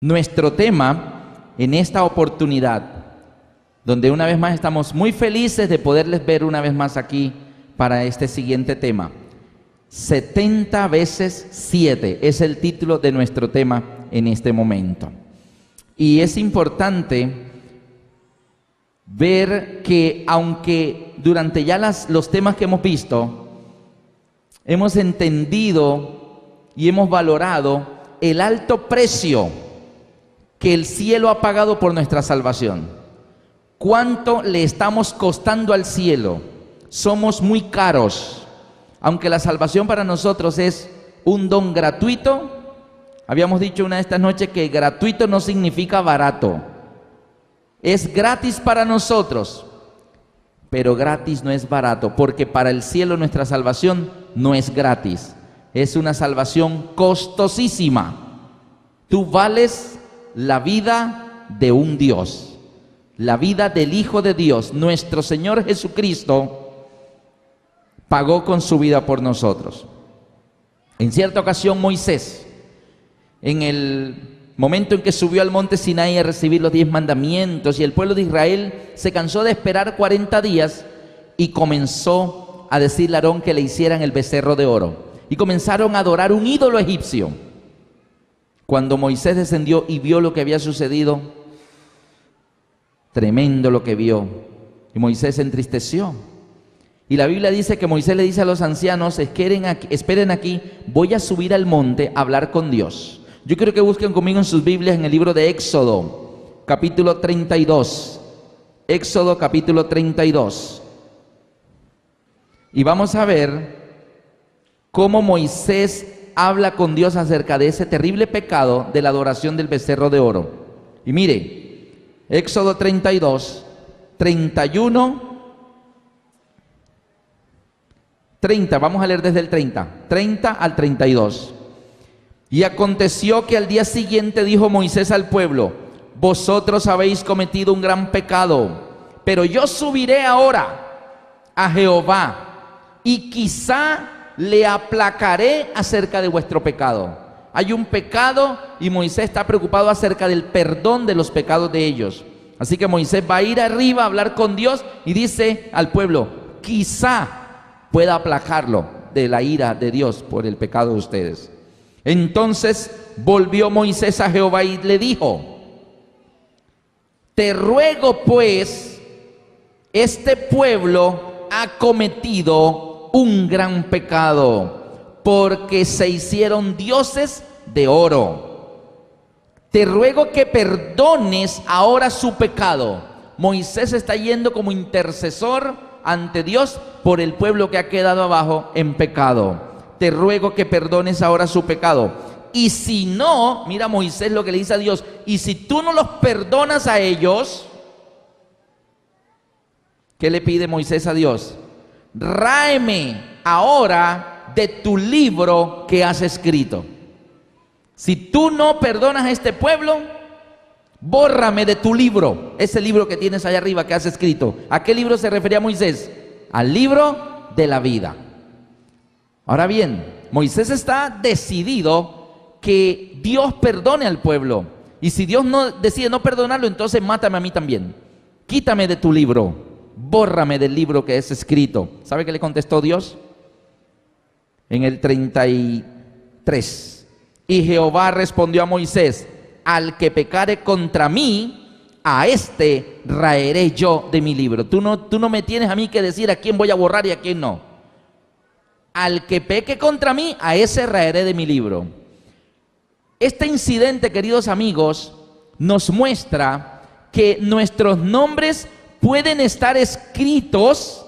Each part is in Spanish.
Nuestro tema en esta oportunidad, donde una vez más estamos muy felices de poderles ver una vez más aquí para este siguiente tema. 70 veces 7 es el título de nuestro tema en este momento. Y es importante ver que aunque durante ya los temas que hemos visto, hemos entendido y hemos valorado el alto precio que el cielo ha pagado por nuestra salvación. ¿Cuánto le estamos costando al cielo? Somos muy caros. Aunque la salvación para nosotros es un don gratuito, habíamos dicho una de estas noches que gratuito no significa barato. Es gratis para nosotros, pero gratis no es barato, porque para el cielo nuestra salvación no es gratis. Es una salvación costosísima. Tú vales la vida de un Dios, la vida del Hijo de Dios. Nuestro Señor Jesucristo pagó con su vida por nosotros. En cierta ocasión Moisés, en el momento en que subió al monte Sinaí a recibir los 10 mandamientos, y el pueblo de Israel se cansó de esperar 40 días y comenzó a decirle a Aarón que le hicieran el becerro de oro, y comenzaron a adorar un ídolo egipcio. Cuando Moisés descendió y vio lo que había sucedido, tremendo lo que vio, y Moisés se entristeció. Y la Biblia dice que Moisés le dice a los ancianos: esperen aquí, voy a subir al monte a hablar con Dios. Yo quiero que busquen conmigo en sus Biblias en el libro de Éxodo, capítulo 32. Éxodo, capítulo 32. Y vamos a ver cómo Moisés habla con Dios acerca de ese terrible pecado de la adoración del becerro de oro. Y mire, Éxodo 32, 31, 30, vamos a leer desde el 30 al 32. Y aconteció que al día siguiente dijo Moisés al pueblo: vosotros habéis cometido un gran pecado, pero yo subiré ahora a Jehová, y quizá le aplacaré acerca de vuestro pecado. Hay un pecado y Moisés está preocupado acerca del perdón de los pecados de ellos. Así que Moisés va a ir arriba a hablar con Dios y dice al pueblo: quizá pueda aplacarlo de la ira de Dios por el pecado de ustedes. Entonces volvió Moisés a Jehová y le dijo: te ruego pues, este pueblo ha cometido un gran pecado, porque se hicieron dioses de oro. Te ruego que perdones ahora su pecado. Moisés está yendo como intercesor ante Dios por el pueblo que ha quedado abajo en pecado. Te ruego que perdones ahora su pecado. Y si no, mira Moisés lo que le dice a Dios: y si tú no los perdonas a ellos, ¿qué le pide Moisés a Dios? Ráeme ahora de tu libro que has escrito. Si tú no perdonas a este pueblo, bórrame de tu libro, ese libro que tienes allá arriba que has escrito. ¿A qué libro se refería Moisés? Al libro de la vida. Ahora bien, Moisés está decidido que Dios perdone al pueblo. Y si Dios no decide no perdonarlo, entonces mátame a mí también. Quítame de tu libro, bórrame del libro que es escrito. ¿Sabe qué le contestó Dios? En el 33. Y Jehová respondió a Moisés: al que pecare contra mí, a este raeré yo de mi libro. Tú no me tienes a mí que decir a quién voy a borrar y a quién no. Al que peque contra mí, a ese raeré de mi libro. Este incidente, queridos amigos, nos muestra que nuestros nombres pueden estar escritos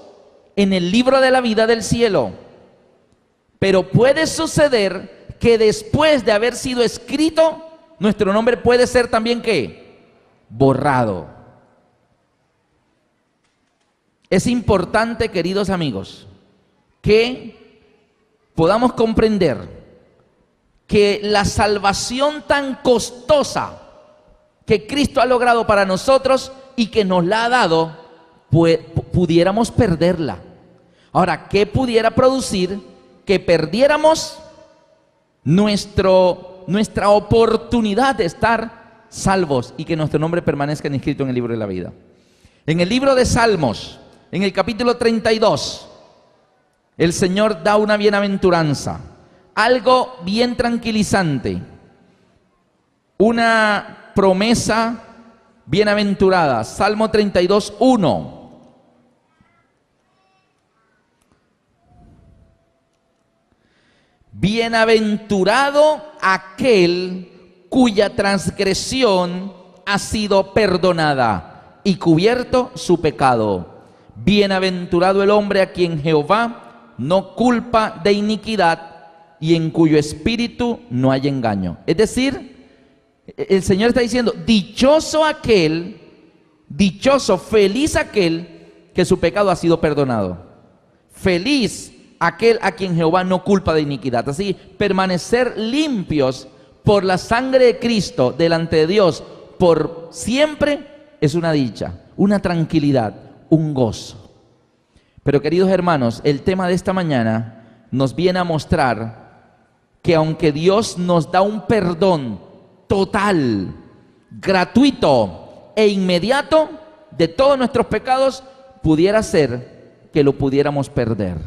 en el libro de la vida del cielo, pero puede suceder que después de haber sido escrito, nuestro nombre puede ser también ¿qué? Borrado. Es importante, queridos amigos, que podamos comprender que la salvación tan costosa que Cristo ha logrado para nosotros y que nos la ha dado, pudiéramos perderla. Ahora, ¿qué pudiera producir que perdiéramos nuestra oportunidad de estar salvos y que nuestro nombre permanezca inscrito en el libro de la vida. En el libro de Salmos, en el capítulo 32, el Señor da una bienaventuranza, algo bien tranquilizante, una promesa bienaventurada. Salmo 32, 1. Bienaventurado aquel cuya transgresión ha sido perdonada y cubierto su pecado. Bienaventurado el hombre a quien Jehová no culpa de iniquidad y en cuyo espíritu no hay engaño. Es decir, el Señor está diciendo, dichoso aquel, dichoso, feliz aquel que su pecado ha sido perdonado. Feliz aquel a quien Jehová no culpa de iniquidad. Así, permanecer limpios por la sangre de Cristo delante de Dios por siempre es una dicha, una tranquilidad, un gozo. Pero queridos hermanos, el tema de esta mañana nos viene a mostrar que aunque Dios nos da un perdón total, gratuito e inmediato de todos nuestros pecados, pudiera ser que lo pudiéramos perder.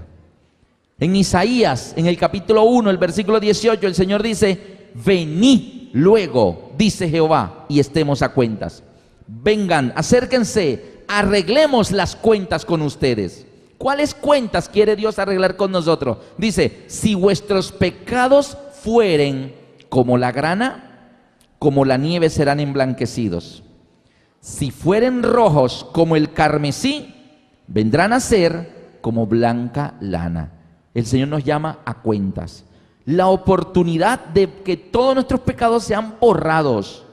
En Isaías, en el capítulo 1, el versículo 18, el Señor dice, venid luego, dice Jehová, y estemos a cuentas. Vengan, acérquense, arreglemos las cuentas con ustedes. ¿Cuáles cuentas quiere Dios arreglar con nosotros? Dice, si vuestros pecados fueren como la grana, como la nieve serán emblanquecidos. Si fueren rojos como el carmesí, vendrán a ser como blanca lana. El Señor nos llama a cuentas. La oportunidad de que todos nuestros pecados sean borrados.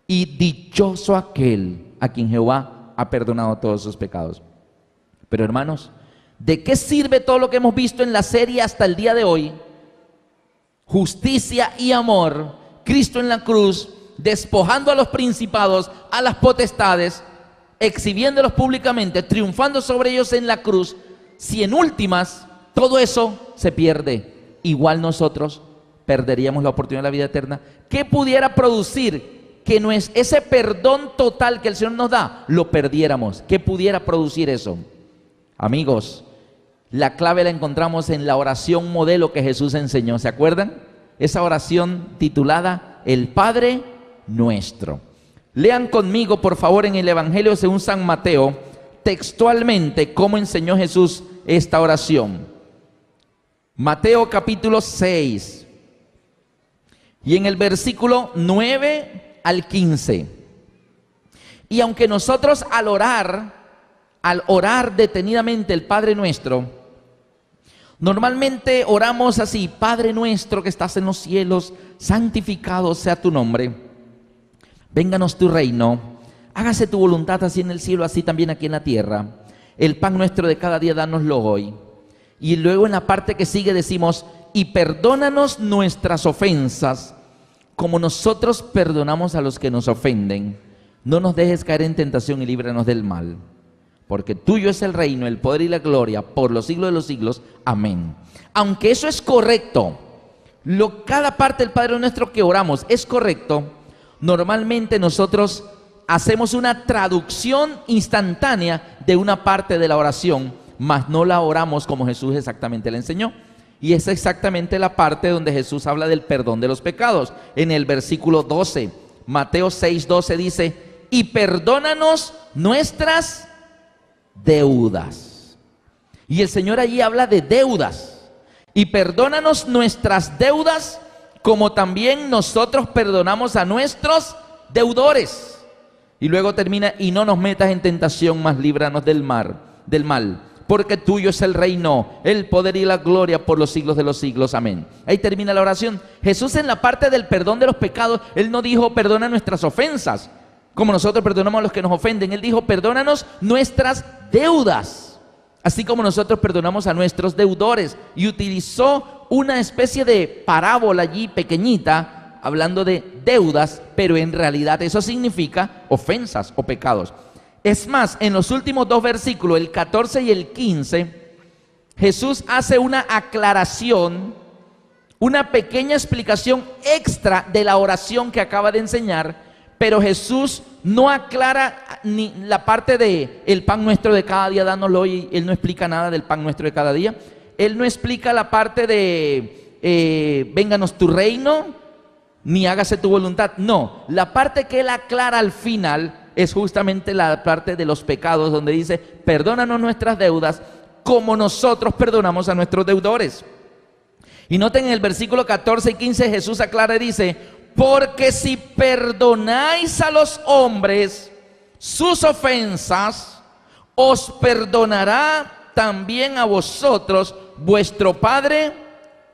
Y dichoso aquel a quien Jehová ha perdonado todos sus pecados. Pero hermanos, ¿de qué sirve todo lo que hemos visto en la serie hasta el día de hoy? Justicia y amor, Cristo en la cruz, despojando a los principados, a las potestades, exhibiéndolos públicamente, triunfando sobre ellos en la cruz, si en últimas todo eso se pierde. Igual nosotros perderíamos la oportunidad de la vida eterna. ¿Qué pudiera producir que no es ese perdón total que el Señor nos da, lo perdiéramos? ¿Qué pudiera producir eso? Amigos, la clave la encontramos en la oración modelo que Jesús enseñó. ¿Se acuerdan? Esa oración titulada El Padre Nuestro. Lean conmigo, por favor, en el Evangelio según San Mateo, textualmente cómo enseñó Jesús esta oración. Mateo capítulo 6 y en el versículo 9 al 15. Y aunque nosotros al orar detenidamente el Padre Nuestro, normalmente oramos así: Padre nuestro que estás en los cielos, santificado sea tu nombre, vénganos tu reino, hágase tu voluntad así en el cielo, así también aquí en la tierra. El pan nuestro de cada día dánoslo hoy. Y luego en la parte que sigue decimos: y perdónanos nuestras ofensas, como nosotros perdonamos a los que nos ofenden. No nos dejes caer en tentación y líbranos del mal. Porque tuyo es el reino, el poder y la gloria, por los siglos de los siglos. Amén. Aunque eso es correcto, cada parte del Padre Nuestro que oramos es correcto, normalmente nosotros hacemos una traducción instantánea de una parte de la oración, mas no la oramos como Jesús exactamente le enseñó. Y es exactamente la parte donde Jesús habla del perdón de los pecados. En el versículo 12, Mateo 6:12 dice: y perdónanos nuestras deudas. Y el Señor allí habla de deudas. Y perdónanos nuestras deudas, como también nosotros perdonamos a nuestros deudores. Y luego termina: y no nos metas en tentación, mas líbranos del mal. Porque tuyo es el reino, el poder y la gloria por los siglos de los siglos. Amén. Ahí termina la oración. Jesús, en la parte del perdón de los pecados, Él no dijo perdona nuestras ofensas, como nosotros perdonamos a los que nos ofenden. Él dijo perdónanos nuestras deudas, así como nosotros perdonamos a nuestros deudores. Y utilizó una especie de parábola allí pequeñita, hablando de deudas, pero en realidad eso significa ofensas o pecados. Es más, en los últimos dos versículos, el 14 y el 15, Jesús hace una aclaración, una pequeña explicación extra de la oración que acaba de enseñar, pero Jesús no aclara ni la parte de el pan nuestro de cada día, dánoslo hoy. Él no explica nada del pan nuestro de cada día. Él no explica la parte de vénganos tu reino, ni hágase tu voluntad. No, la parte que él aclara al final es justamente la parte de los pecados, donde dice, perdónanos nuestras deudas como nosotros perdonamos a nuestros deudores. Y noten en el versículo 14 y 15 Jesús aclara y dice, porque si perdonáis a los hombres sus ofensas, os perdonará también a vosotros vuestro Padre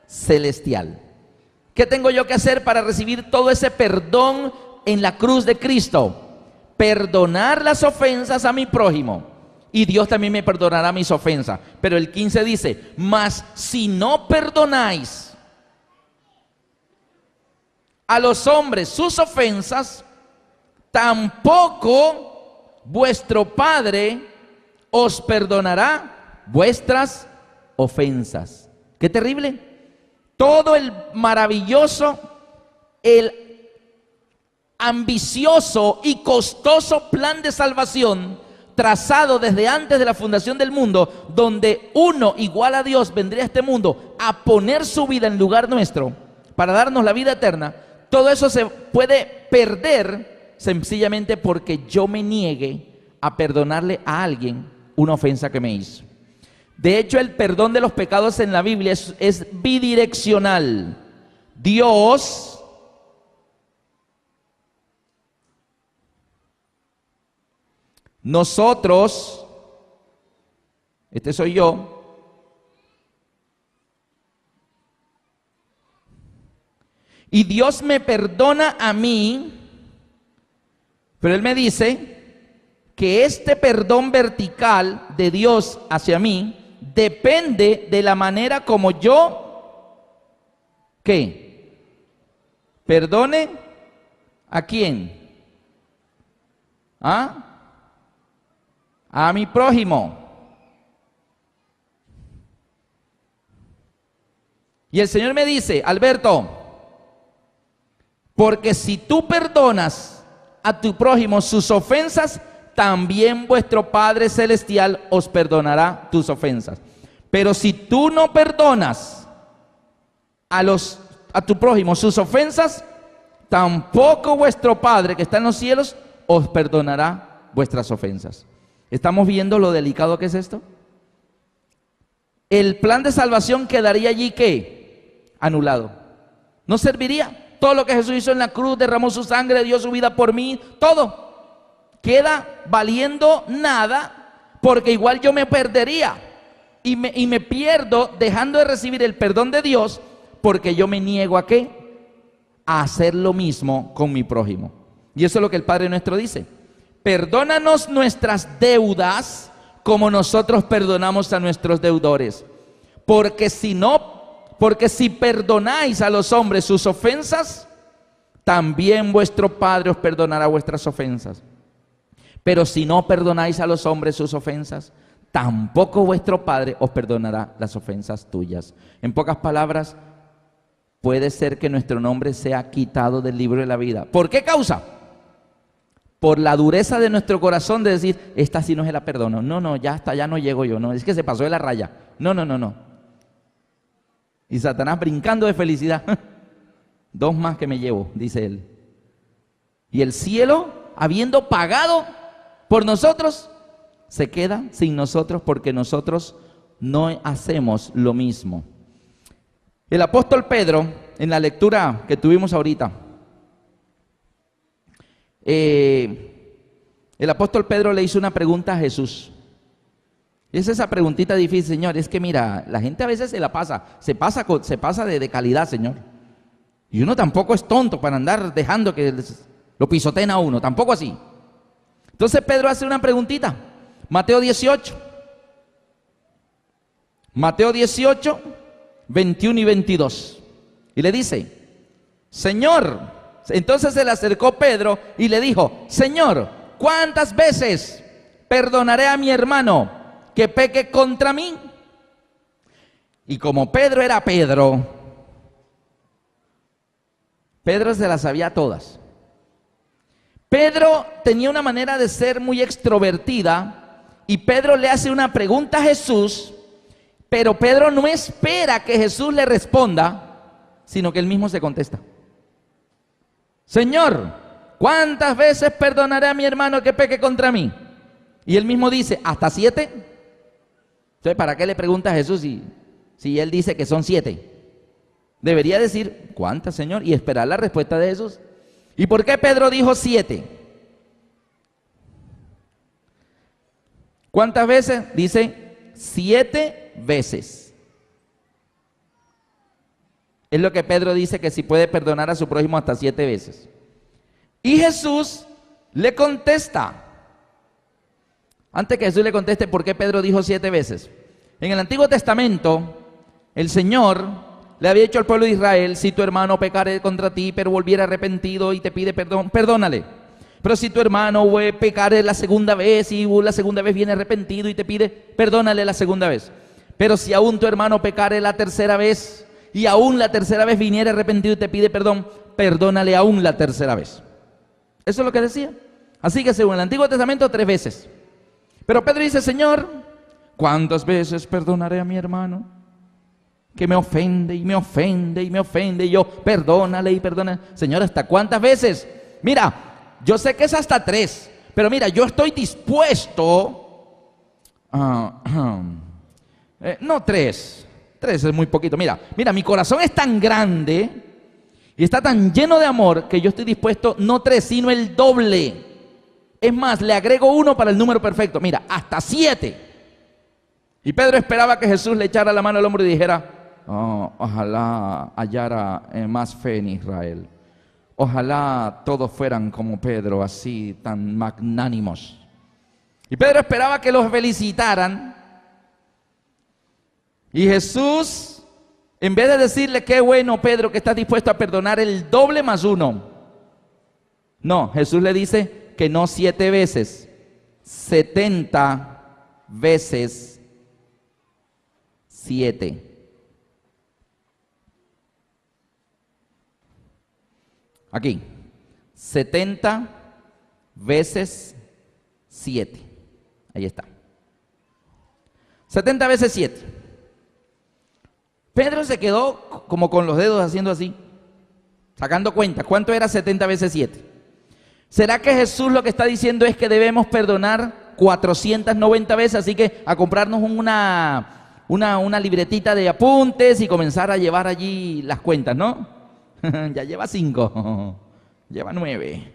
Celestial. ¿Qué tengo yo que hacer para recibir todo ese perdón en la cruz de Cristo? Perdonar las ofensas a mi prójimo. Y Dios también me perdonará mis ofensas. Pero el 15 dice, mas si no perdonáis a los hombres sus ofensas, tampoco vuestro Padre os perdonará vuestras ofensas. ¡Qué terrible! Todo el maravilloso, el ambicioso y costoso plan de salvación trazado desde antes de la fundación del mundo, donde uno igual a Dios vendría a este mundo a poner su vida en lugar nuestro para darnos la vida eterna. Todo eso se puede perder sencillamente porque yo me niegue a perdonarle a alguien una ofensa que me hizo. De hecho, el perdón de los pecados en la Biblia es bidireccional. Dios nosotros, este soy yo, y Dios me perdona a mí, pero Él me dice que este perdón vertical de Dios hacia mí depende de la manera como yo, ¿qué? Perdone ¿a quién? ¿Ah? A mi prójimo. Y el Señor me dice, Alberto, porque si tú perdonas a tu prójimo sus ofensas, también vuestro Padre Celestial os perdonará tus ofensas. Pero si tú no perdonas a tu prójimo sus ofensas, tampoco vuestro Padre que está en los cielos os perdonará vuestras ofensas. ¿Estamos viendo lo delicado que es esto? El plan de salvación quedaría allí, ¿qué? Anulado. No serviría. Todo lo que Jesús hizo en la cruz, derramó su sangre, dio su vida por mí, todo queda valiendo nada, porque igual yo me perdería y me pierdo dejando de recibir el perdón de Dios, porque yo me niego ¿a qué? A hacer lo mismo con mi prójimo. Y eso es lo que el Padre nuestro dice: perdónanos nuestras deudas como nosotros perdonamos a nuestros deudores, porque si perdonáis a los hombres sus ofensas, también vuestro Padre os perdonará vuestras ofensas. Pero si no perdonáis a los hombres sus ofensas, tampoco vuestro Padre os perdonará las ofensas tuyas. En pocas palabras, puede ser que nuestro nombre sea quitado del libro de la vida. ¿Por qué causa? Por la dureza de nuestro corazón de decir, esta sí no se la perdono. No, ya hasta allá no llego yo. No, es que se pasó de la raya. No. Y Satanás brincando de felicidad. 2 más que me llevo, dice él. Y el cielo, habiendo pagado por nosotros, se queda sin nosotros porque nosotros no hacemos lo mismo. El apóstol Pedro, en la lectura que tuvimos ahorita, el apóstol Pedro le hizo una pregunta a Jesús. Es esa preguntita difícil, Señor. Es que mira, la gente a veces se pasa de calidad, Señor. Y uno tampoco es tonto para andar dejando que lo pisoteen a uno, tampoco así. Entonces Pedro hace una preguntita. Mateo 18, 21 y 22. Y le dice, Señor, entonces se le acercó Pedro y le dijo, Señor, ¿cuántas veces perdonaré a mi hermano que peque contra mí? Y como Pedro era Pedro se las sabía todas. Pedro tenía una manera de ser muy extrovertida y Pedro le hace una pregunta a Jesús, pero Pedro no espera que Jesús le responda, sino que él mismo se contesta. Señor, ¿cuántas veces perdonaré a mi hermano que peque contra mí? Y él mismo dice, ¿hasta 7? Entonces, ¿para qué le pregunta a Jesús si él dice que son 7? Debería decir, ¿cuántas, Señor? Y esperar la respuesta de Jesús. ¿Y por qué Pedro dijo 7? ¿Cuántas veces? Dice 7 veces. Es lo que Pedro dice, que si puede perdonar a su prójimo hasta 7 veces. Y Jesús le contesta. Antes que Jesús le conteste por qué Pedro dijo 7 veces. En el Antiguo Testamento, el Señor le había dicho al pueblo de Israel, si tu hermano pecare contra ti, pero volviera arrepentido y te pide perdón, perdónale. Pero si tu hermano pecare la segunda vez y la segunda vez viene arrepentido y te pide, perdónale la segunda vez. Pero si aún tu hermano pecare la tercera vez y aún la tercera vez viniera arrepentido y te pide perdón, perdónale aún la tercera vez. Eso es lo que decía. Así que según el Antiguo Testamento, 3 veces. Pero Pedro dice, Señor, ¿cuántas veces perdonaré a mi hermano que me ofende y me ofende y me ofende? Y yo, perdónale y perdónale. Señor, ¿hasta cuántas veces? Mira, yo sé que es hasta 3, pero mira, yo estoy dispuesto no 3 es muy poquito. Mira, mi corazón es tan grande y está tan lleno de amor que yo estoy dispuesto, no 3, sino el doble. Es más, le agrego 1 para el número perfecto. Mira, hasta 7. Y Pedro esperaba que Jesús le echara la mano al hombro y dijera, ojalá hallara más fe en Israel. Ojalá todos fueran como Pedro, así tan magnánimos. Y Pedro esperaba que los felicitaran. Y Jesús, en vez de decirle, qué bueno Pedro que estás dispuesto a perdonar el doble más 1. No, Jesús le dice que no 7 veces, 70 veces 7. Aquí, 70 veces 7. Ahí está. 70 veces 7. Pedro se quedó como con los dedos haciendo así, sacando cuenta. ¿Cuánto era 70 veces 7? ¿Será que Jesús lo que está diciendo es que debemos perdonar 490 veces? Así que a comprarnos una libretita de apuntes y comenzar a llevar allí las cuentas, ¿no? Ya lleva 5, lleva 9,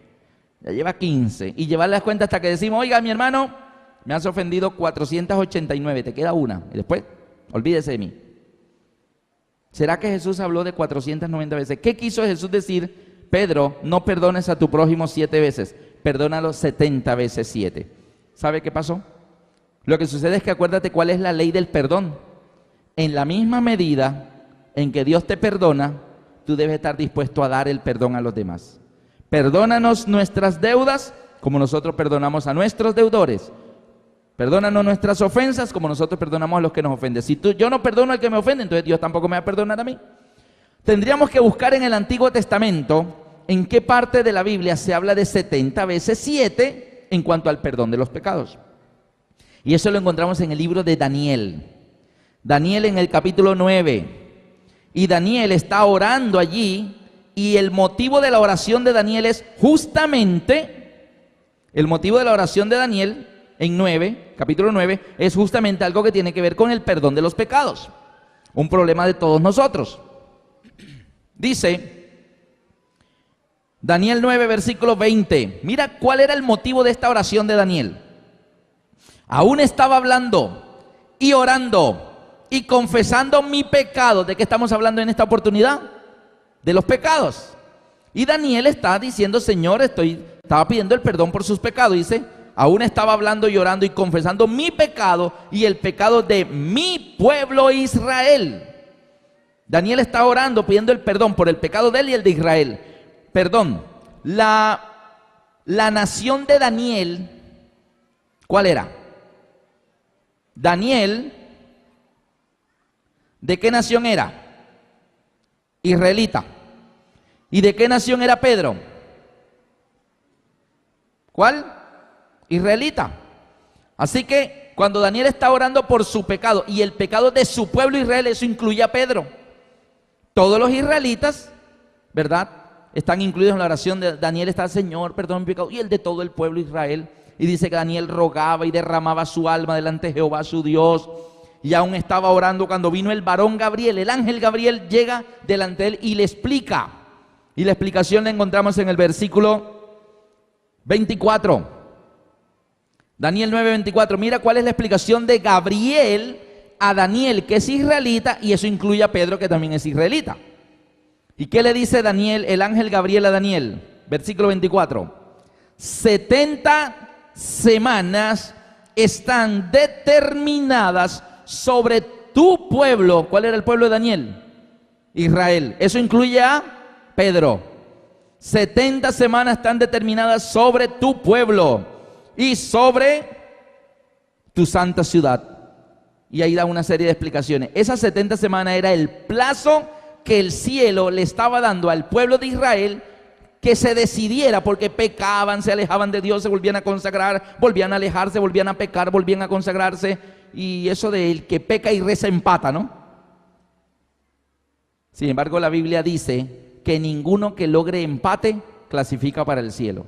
ya lleva 15. Y llevar las cuentas hasta que decimos, oiga, mi hermano, me has ofendido 489, te queda una. Y después, olvídese de mí. ¿Será que Jesús habló de 490 veces? ¿Qué quiso Jesús decir? Pedro, no perdones a tu prójimo 7 veces, perdónalo 70 veces 7. ¿Sabe qué pasó? Lo que sucede es que acuérdate cuál es la ley del perdón. En la misma medida en que Dios te perdona, tú debes estar dispuesto a dar el perdón a los demás. Perdónanos nuestras deudas como nosotros perdonamos a nuestros deudores. Perdónanos nuestras ofensas como nosotros perdonamos a los que nos ofenden. Si yo no perdono al que me ofende, entonces Dios tampoco me va a perdonar a mí. Tendríamos que buscar en el Antiguo Testamento en qué parte de la Biblia se habla de 70 veces 7 en cuanto al perdón de los pecados. Y eso lo encontramos en el libro de Daniel. Daniel en el capítulo 9. Y Daniel está orando allí y el motivo de la oración de Daniel es justamente, el motivo de la oración de Daniel en 9, capítulo 9, es justamente algo que tiene que ver con el perdón de los pecados. Un problema de todos nosotros. Dice Daniel 9, versículo 20. Mira cuál era el motivo de esta oración de Daniel. Aún estaba hablando y orando y confesando mi pecado. ¿De qué estamos hablando en esta oportunidad? De los pecados. Y Daniel está diciendo, Señor, estaba pidiendo el perdón por sus pecados. Dice, aún estaba hablando y orando y confesando mi pecado y el pecado de mi pueblo Israel. Daniel está orando, pidiendo el perdón por el pecado de él y el de Israel. Perdón, la nación de Daniel, ¿cuál era? Daniel, ¿de qué nación era? Israelita. ¿Y de qué nación era Pedro? ¿Cuál? Israelita. Así que cuando Daniel está orando por su pecado y el pecado de su pueblo Israel, eso incluye a Pedro. Todos los israelitas, ¿verdad?, están incluidos en la oración de Daniel. Está: Señor, perdón mi pecado, y el de todo el pueblo Israel. Y dice que Daniel rogaba y derramaba su alma delante de Jehová su Dios. Y aún estaba orando cuando vino el varón Gabriel, el ángel Gabriel llega delante de él y le explica. Y la explicación la encontramos en el versículo 24. Daniel 9:24. Mira cuál es la explicación de Gabriel a Daniel, que es israelita, y eso incluye a Pedro, que también es israelita. ¿Y qué le dice Daniel, el ángel Gabriel a Daniel? Versículo 24. 70 semanas están determinadas sobre tu pueblo. ¿Cuál era el pueblo de Daniel? Israel. Eso incluye a Pedro. 70 semanas están determinadas sobre tu pueblo y sobre tu santa ciudad. Y ahí da una serie de explicaciones. Esas 70 semanas era el plazo que el cielo le estaba dando al pueblo de Israel que se decidiera, porque pecaban, se alejaban de Dios, se volvían a consagrar, volvían a alejarse, volvían a pecar, volvían a consagrarse. Y eso de el que peca y reza empata, ¿no? Sin embargo, la Biblia dice que ninguno que logre empate clasifica para el cielo.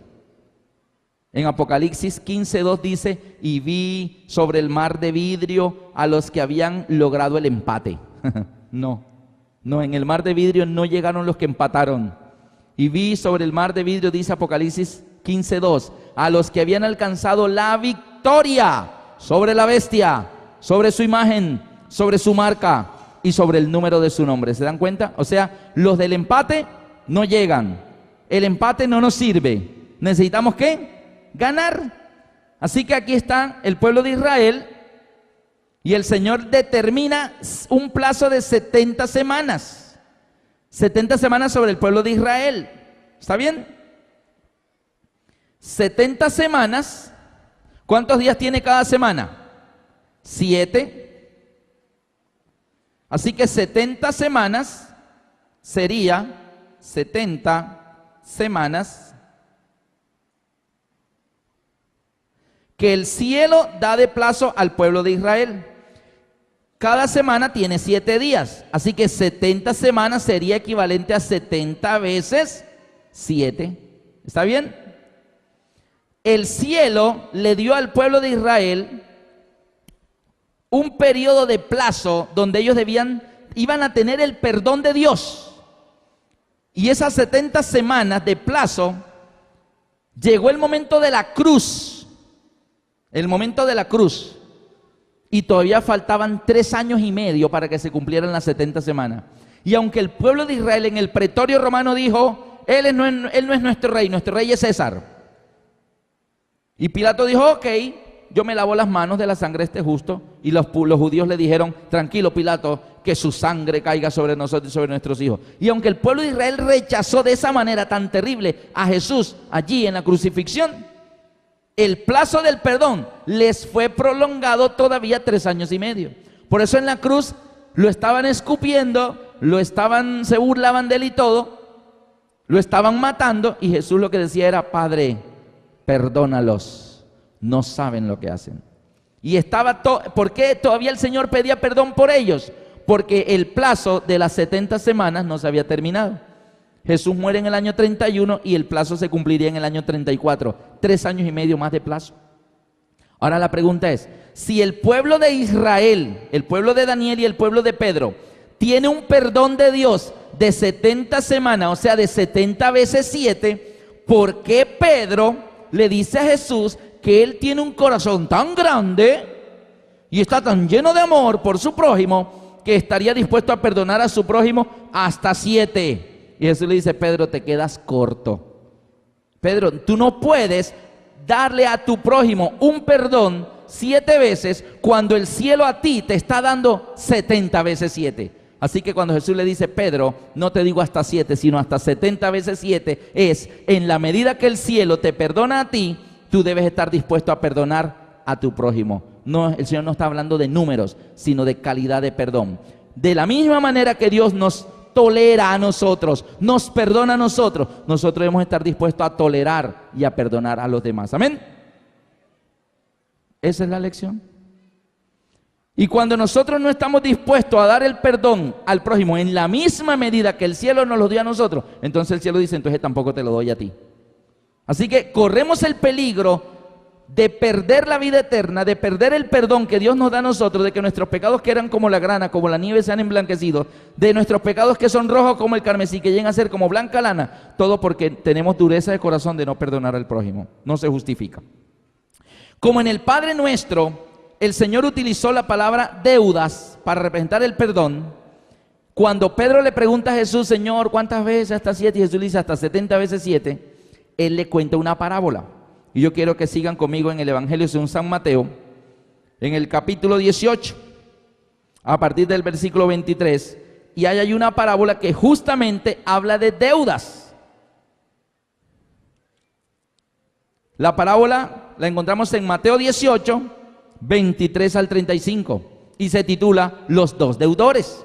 En Apocalipsis 15:2 dice: y vi sobre el mar de vidrio a los que habían logrado el empate. No, en el mar de vidrio no llegaron los que empataron. Y vi sobre el mar de vidrio, dice Apocalipsis 15:2, a los que habían alcanzado la victoria sobre la bestia, sobre su imagen, sobre su marca y sobre el número de su nombre. ¿Se dan cuenta? O sea, los del empate no llegan. El empate no nos sirve. ¿Necesitamos qué? Ganar. Así que aquí está el pueblo de Israel y el Señor determina un plazo de 70 semanas. 70 semanas sobre el pueblo de Israel. ¿Está bien? 70 semanas. ¿Cuántos días tiene cada semana? 7. Así que 70 semanas sería 70 semanas que el cielo da de plazo al pueblo de Israel. Cada semana tiene 7 días, así que 70 semanas sería equivalente a 70 veces 7. ¿Está bien? El cielo le dio al pueblo de Israel un periodo de plazo donde ellos iban a tener el perdón de Dios. Y esas 70 semanas de plazo, llegó el momento de la cruz. El momento de la cruz. Y todavía faltaban 3 años y medio para que se cumplieran las 70 semanas. Y aunque el pueblo de Israel en el pretorio romano dijo: él no es nuestro rey es César. Y Pilato dijo: ok, yo me lavo las manos de la sangre de este justo. Y los judíos le dijeron: tranquilo, Pilato, que su sangre caiga sobre nosotros y sobre nuestros hijos. Y aunque el pueblo de Israel rechazó de esa manera tan terrible a Jesús allí en la crucifixión, el plazo del perdón les fue prolongado todavía 3 años y medio. Por eso en la cruz lo estaban escupiendo, se burlaban de él y todo, lo estaban matando, y Jesús lo que decía era: Padre, perdónalos, no saben lo que hacen. Y ¿por qué todavía el Señor pedía perdón por ellos? Porque el plazo de las 70 semanas no se había terminado. Jesús muere en el año 31 y el plazo se cumpliría en el año 34. 3 años y medio más de plazo. Ahora la pregunta es: si el pueblo de Israel, el pueblo de Daniel y el pueblo de Pedro tiene un perdón de Dios de 70 semanas, o sea, de 70 veces 7, ¿por qué Pedro le dice a Jesús que él tiene un corazón tan grande y está tan lleno de amor por su prójimo que estaría dispuesto a perdonar a su prójimo hasta 7? Y Jesús le dice: Pedro, te quedas corto. Pedro, tú no puedes darle a tu prójimo un perdón 7 veces cuando el cielo a ti te está dando 70 veces 7. Así que cuando Jesús le dice: Pedro, no te digo hasta 7, sino hasta 70 veces 7, es en la medida que el cielo te perdona a ti, tú debes estar dispuesto a perdonar a tu prójimo. No, el Señor no está hablando de números, sino de calidad de perdón. De la misma manera que Dios nos tolera a nosotros, nos perdona a nosotros, nosotros debemos estar dispuestos a tolerar y a perdonar a los demás. Amén. Esa es la lección. Y cuando nosotros no estamos dispuestos a dar el perdón al prójimo en la misma medida que el cielo nos lo dio a nosotros, entonces el cielo dice, entonces tampoco te lo doy a ti. Así que corremos el peligro de perder la vida eterna, de perder el perdón que Dios nos da a nosotros, de que nuestros pecados que eran como la grana, como la nieve, sean emblanquecidos, de nuestros pecados que son rojos como el carmesí, que lleguen a ser como blanca lana, todo porque tenemos dureza de corazón de no perdonar al prójimo. No se justifica. Como en el Padre Nuestro, el Señor utilizó la palabra deudas para representar el perdón. Cuando Pedro le pregunta a Jesús, Señor, ¿cuántas veces? Hasta 7, y Jesús le dice hasta 70 veces 7, Él le cuenta una parábola. Y yo quiero que sigan conmigo en el Evangelio según San Mateo, en el capítulo 18, a partir del versículo 23, y ahí hay una parábola que justamente habla de deudas. La parábola la encontramos en Mateo 18, 23 al 35, y se titula Los dos deudores.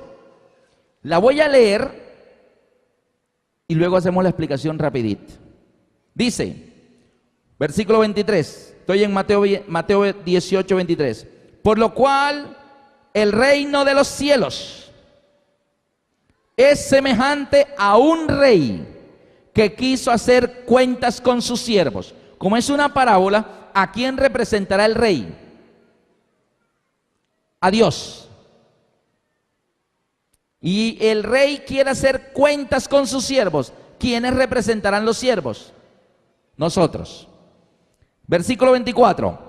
La voy a leer y luego hacemos la explicación rapidito. Dice, versículo 23, estoy en Mateo 18, 23. Por lo cual el reino de los cielos es semejante a un rey que quiso hacer cuentas con sus siervos. Como es una parábola, ¿a quién representará el rey? A Dios. Y el rey quiere hacer cuentas con sus siervos. ¿Quiénes representarán los siervos? Nosotros. Versículo 24.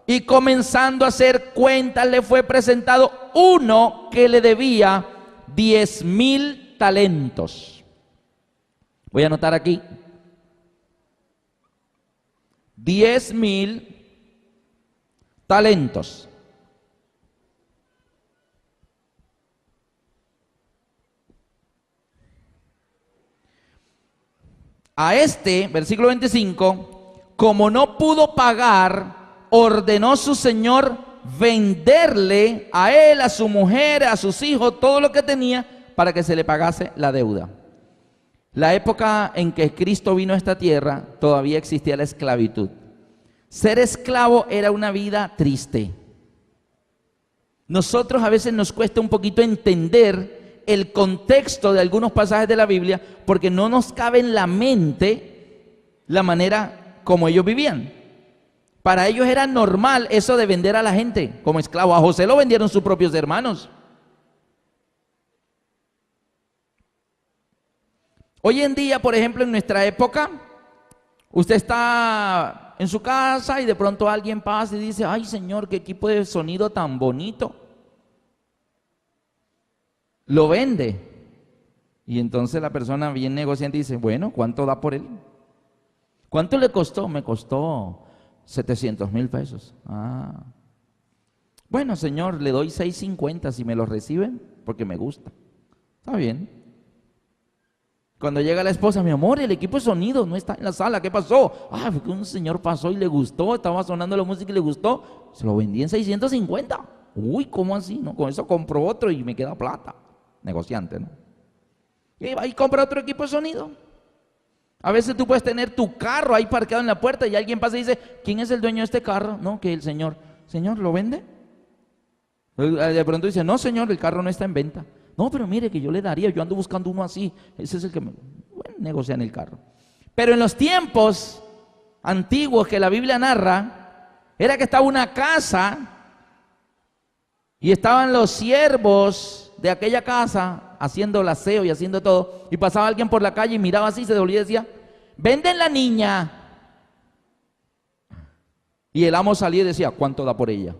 Y comenzando a hacer cuentas le fue presentado uno que le debía 10,000 talentos. Voy a anotar aquí. 10,000 talentos. A este, versículo 25, como no pudo pagar, ordenó su señor venderle a él, a su mujer, a sus hijos, todo lo que tenía para que se le pagase la deuda. La época en que Cristo vino a esta tierra, todavía existía la esclavitud. Ser esclavo era una vida triste. Nosotros a veces nos cuesta un poquito entender el contexto de algunos pasajes de la Biblia porque no nos cabe en la mente la manera como ellos vivían. Para ellos era normal eso de vender a la gente como esclavo. A José lo vendieron sus propios hermanos. Hoy en día, por ejemplo, en nuestra época, usted está en su casa y de pronto alguien pasa y dice, ay señor, qué equipo de sonido tan bonito. Lo vende. Y entonces la persona bien negociante dice, bueno, ¿cuánto da por él? ¿Cuánto le costó? Me costó 700,000 pesos. Ah. Bueno, señor, le doy 650 si me lo reciben, porque me gusta. Está bien. Cuando llega la esposa, mi amor, el equipo de sonido no está en la sala, ¿qué pasó? Ah, fue que un señor pasó y le gustó, estaba sonando la música y le gustó, se lo vendí en 650. Uy, ¿cómo así? No, con eso compro otro y me queda plata. Negociante, ¿no? Y va y compra otro equipo de sonido. A veces tú puedes tener tu carro ahí parqueado en la puerta y alguien pasa y dice, ¿quién es el dueño de este carro? No, que el señor. Señor, ¿lo vende? De pronto dice, no señor, el carro no está en venta. No, pero mire que yo le daría, yo ando buscando uno así. Ese es el que me... Bueno, negocian el carro. Pero en los tiempos antiguos que la Biblia narra, era que estaba una casa y estaban los siervos de aquella casa haciendo el aseo y haciendo todo, y pasaba alguien por la calle y miraba así, se devolvía y decía, venden la niña. Y el amo salía y decía, ¿cuánto da por ella?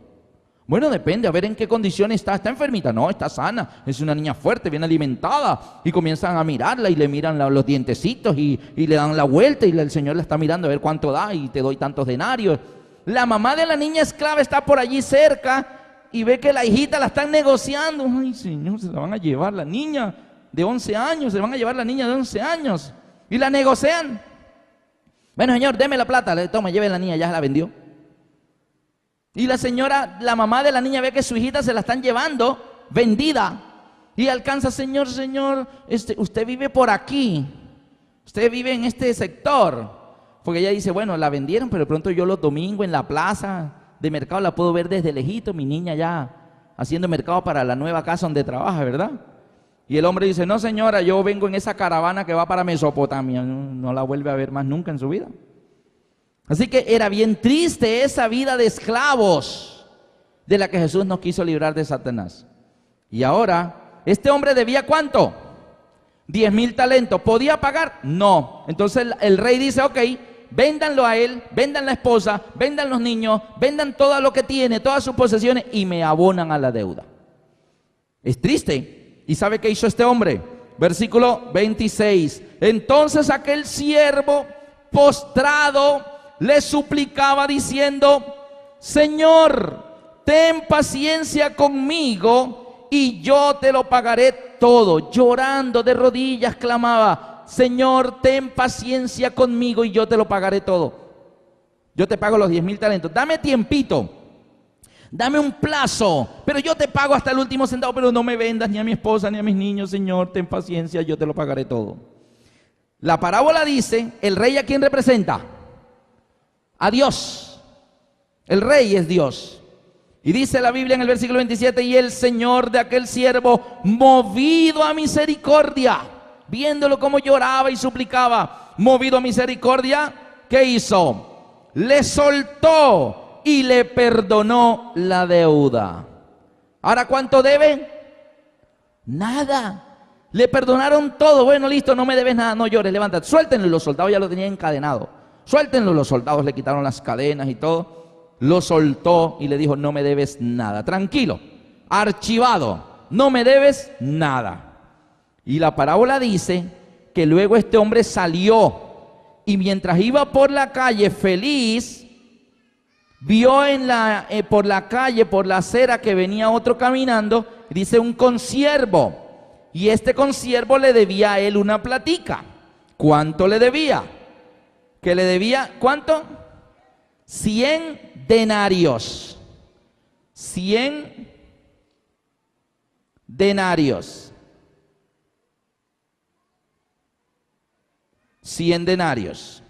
Bueno, depende, a ver en qué condición está. ¿Está enfermita? No, está sana, es una niña fuerte, bien alimentada. Y comienzan a mirarla y le miran los dientecitos y le dan la vuelta y el señor la está mirando a ver cuánto da y te doy tantos denarios. La mamá de la niña esclava está por allí cerca y ve que la hijita la están negociando. Ay, señor, se la van a llevar la niña de 11 años, se van a llevar la niña de 11 años. Y la negocian. Bueno, señor, deme la plata, le toma, lleve la niña, ya se la vendió. Y la señora, la mamá de la niña ve que su hijita se la están llevando vendida. Y alcanza, Señor, usted vive por aquí, usted vive en este sector. Porque ella dice, bueno, la vendieron, pero de pronto yo los domingos en la plaza de mercado la puedo ver desde lejito, mi niña ya haciendo mercado para la nueva casa donde trabaja, ¿verdad? Y el hombre dice, no señora, yo vengo en esa caravana que va para Mesopotamia. No la vuelve a ver más nunca en su vida. Así que era bien triste esa vida de esclavos de la que Jesús nos quiso librar de Satanás. Y ahora, este hombre debía ¿cuánto? 10,000 talentos. ¿Podía pagar? No. Entonces el rey dice, ok, véndanlo a él, vendan la esposa, vendan los niños, vendan todo lo que tiene, todas sus posesiones y me abonan a la deuda. Es triste. ¿Y sabe qué hizo este hombre? Versículo 26. Entonces aquel siervo postrado le suplicaba diciendo, Señor, ten paciencia conmigo y yo te lo pagaré todo. Llorando de rodillas clamaba, Señor, ten paciencia conmigo y yo te lo pagaré todo. Yo te pago los 10,000 talentos. Dame tiempito, dame un plazo, pero yo te pago hasta el último centavo, pero no me vendas ni a mi esposa ni a mis niños, Señor, ten paciencia, yo te lo pagaré todo. La parábola dice, ¿el rey a quién representa? A Dios. El rey es Dios. Y dice la Biblia en el versículo 27, y el Señor de aquel siervo, movido a misericordia, viéndolo como lloraba y suplicaba, movido a misericordia, ¿qué hizo? Le soltó y le perdonó la deuda. ¿Ahora cuánto debe? Nada. Le perdonaron todo. Bueno, listo, no me debes nada, no llores, levántate. Suéltenlo. Los soldados ya lo tenían encadenado. Suéltenlo. Los soldados le quitaron las cadenas y todo. Lo soltó y le dijo, no me debes nada. Tranquilo, archivado, no me debes nada. Y la parábola dice que luego este hombre salió y mientras iba por la calle feliz, vio por la calle, por la acera que venía otro caminando, dice un consiervo. Y este consiervo le debía a él una platica. ¿Cuánto le debía? Que le debía, ¿cuánto? 100 denarios. 100 denarios. 100 denarios.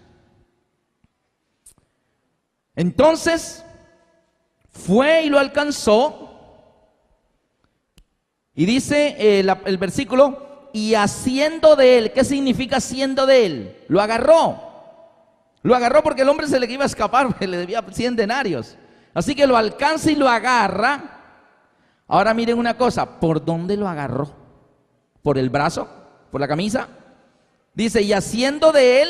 Entonces, fue y lo alcanzó. Y dice el versículo, y haciendo de él, ¿qué significa haciendo de él? Lo agarró. Lo agarró porque el hombre se le iba a escapar, porque le debía 100 denarios. Así que lo alcanza y lo agarra. Ahora miren una cosa, ¿por dónde lo agarró? ¿Por el brazo? ¿Por la camisa? Dice, y haciendo de él,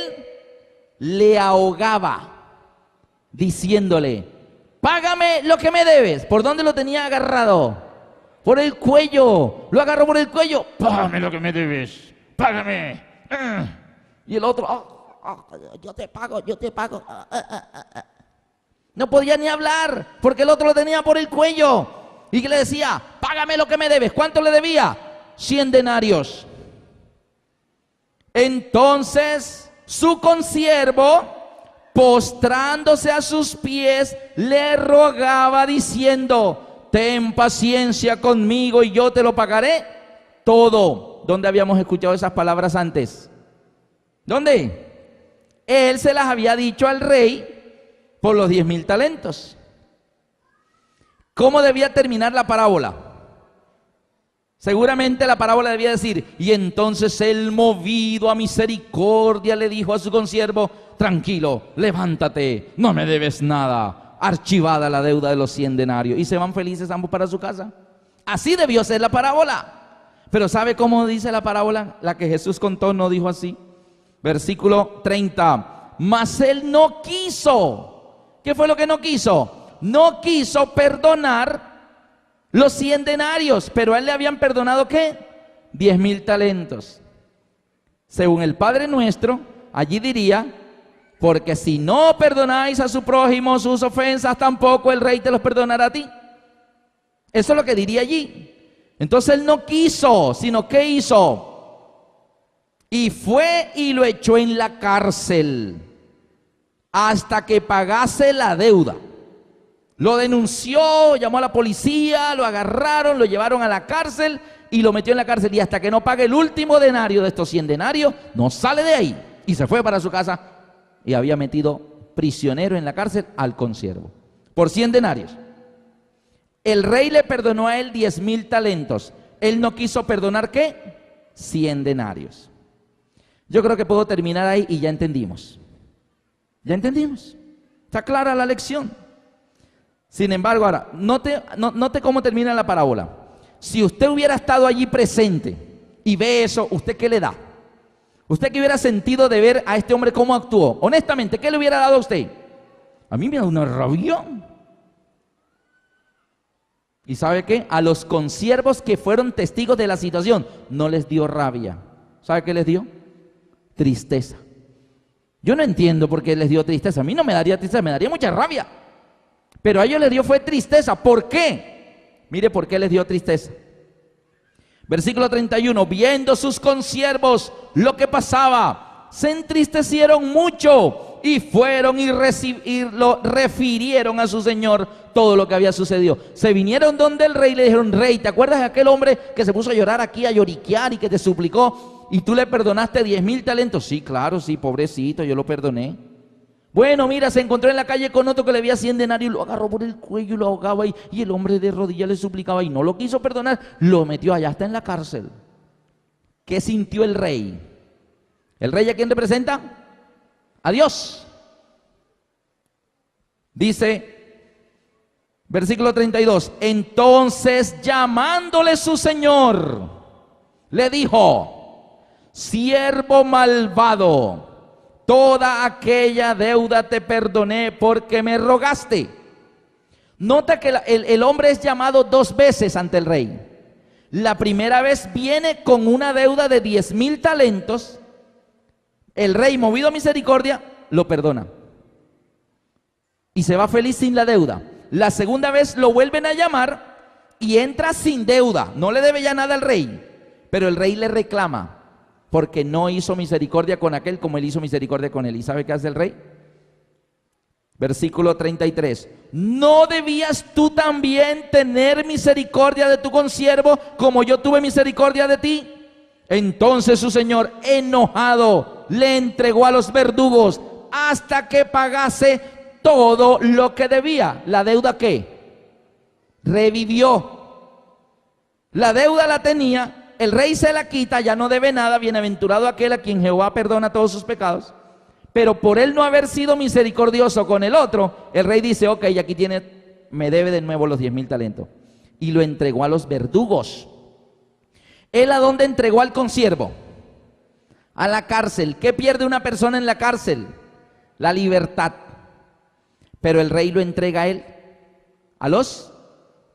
le ahogaba, diciéndole, págame lo que me debes. ¿Por dónde lo tenía agarrado? Por el cuello. Lo agarró por el cuello. Págame lo que me debes. Págame. Y el otro, yo te pago. No podía ni hablar porque el otro lo tenía por el cuello. Y que le decía, págame lo que me debes. ¿Cuánto le debía? 100 denarios. Entonces su consiervo, postrándose a sus pies, le rogaba diciendo, ten paciencia conmigo y yo te lo pagaré todo. ¿Dónde habíamos escuchado esas palabras antes? ¿Dónde? Él se las había dicho al rey por los 10,000 talentos. ¿Cómo debía terminar la parábola? Seguramente la parábola debía decir, y entonces él, movido a misericordia, le dijo a su consiervo, tranquilo, levántate, no me debes nada. Archivada la deuda de los 100 denarios. Y se van felices ambos para su casa. Así debió ser la parábola. Pero ¿sabe cómo dice la parábola? La que Jesús contó no dijo así. Versículo 30. Mas él no quiso. ¿Qué fue lo que no quiso? No quiso perdonar los 100 denarios. Pero a él le habían perdonado ¿qué? 10,000 talentos. Según el Padre Nuestro, allí diría, porque si no perdonáis a su prójimo sus ofensas, tampoco el rey te los perdonará a ti. Eso es lo que diría allí. Entonces él no quiso, sino ¿qué hizo? Y fue y lo echó en la cárcel hasta que pagase la deuda. Lo denunció, llamó a la policía, lo agarraron, lo llevaron a la cárcel y lo metió en la cárcel, y hasta que no pague el último denario de estos 100 denarios, no sale de ahí. Y se fue para su casa y había metido prisionero en la cárcel al consiervo por 100 denarios. El rey le perdonó a él 10.000 talentos. Él no quiso perdonar, ¿qué? 100 denarios. Yo creo que puedo terminar ahí y ya entendimos. Ya entendimos. Está clara la lección. Sin embargo, ahora, note cómo termina la parábola. Si usted hubiera estado allí presente y ve eso, ¿usted qué le da? ¿Usted qué hubiera sentido de ver a este hombre cómo actuó? Honestamente, ¿qué le hubiera dado a usted? A mí me da una rabia. ¿Y sabe qué? A los consiervos que fueron testigos de la situación, no les dio rabia. ¿Sabe qué les dio? Tristeza. Yo no entiendo por qué les dio tristeza. A mí no me daría tristeza, me daría mucha rabia. Pero a ellos les dio fue tristeza. ¿Por qué? Mire por qué les dio tristeza. Versículo 31. Viendo sus consiervos lo que pasaba, se entristecieron mucho y fueron y lo refirieron a su señor todo lo que había sucedido. Se vinieron donde el rey y le dijeron: rey, ¿te acuerdas de aquel hombre que se puso a llorar aquí, a lloriquear y que te suplicó y tú le perdonaste 10.000 talentos? Sí, claro, sí, pobrecito, yo lo perdoné. Bueno, mira, se encontró en la calle con otro que le había 100 denarios, lo agarró por el cuello y lo ahogaba, y el hombre de rodillas le suplicaba y no lo quiso perdonar, lo metió allá, está en la cárcel. ¿Qué sintió el rey? ¿El rey a quién representa? A Dios. Dice, versículo 32, entonces llamándole su señor, le dijo: siervo malvado, toda aquella deuda te perdoné porque me rogaste. Nota que el hombre es llamado 2 veces ante el rey. La primera vez viene con una deuda de 10.000 talentos. El rey, movido a misericordia, lo perdona y se va feliz sin la deuda. La segunda vez lo vuelven a llamar y entra sin deuda, no le debe ya nada al rey, pero el rey le reclama porque no hizo misericordia con aquel como él hizo misericordia con él. ¿Y sabe qué hace el rey? Versículo 33. ¿No debías tú también tener misericordia de tu consiervo como yo tuve misericordia de ti? Entonces su señor, enojado, le entregó a los verdugos hasta que pagase todo lo que debía. ¿La deuda qué? Revivió. La deuda la tenía, el rey se la quita, ya no debe nada. Bienaventurado aquel a quien Jehová perdona todos sus pecados. Pero por él no haber sido misericordioso con el otro, el rey dice: ok, aquí tiene, me debe de nuevo los 10.000 talentos. Y lo entregó a los verdugos. ¿Él a dónde entregó al consiervo? A la cárcel. ¿Qué pierde una persona en la cárcel? La libertad. Pero el rey lo entrega a él, a los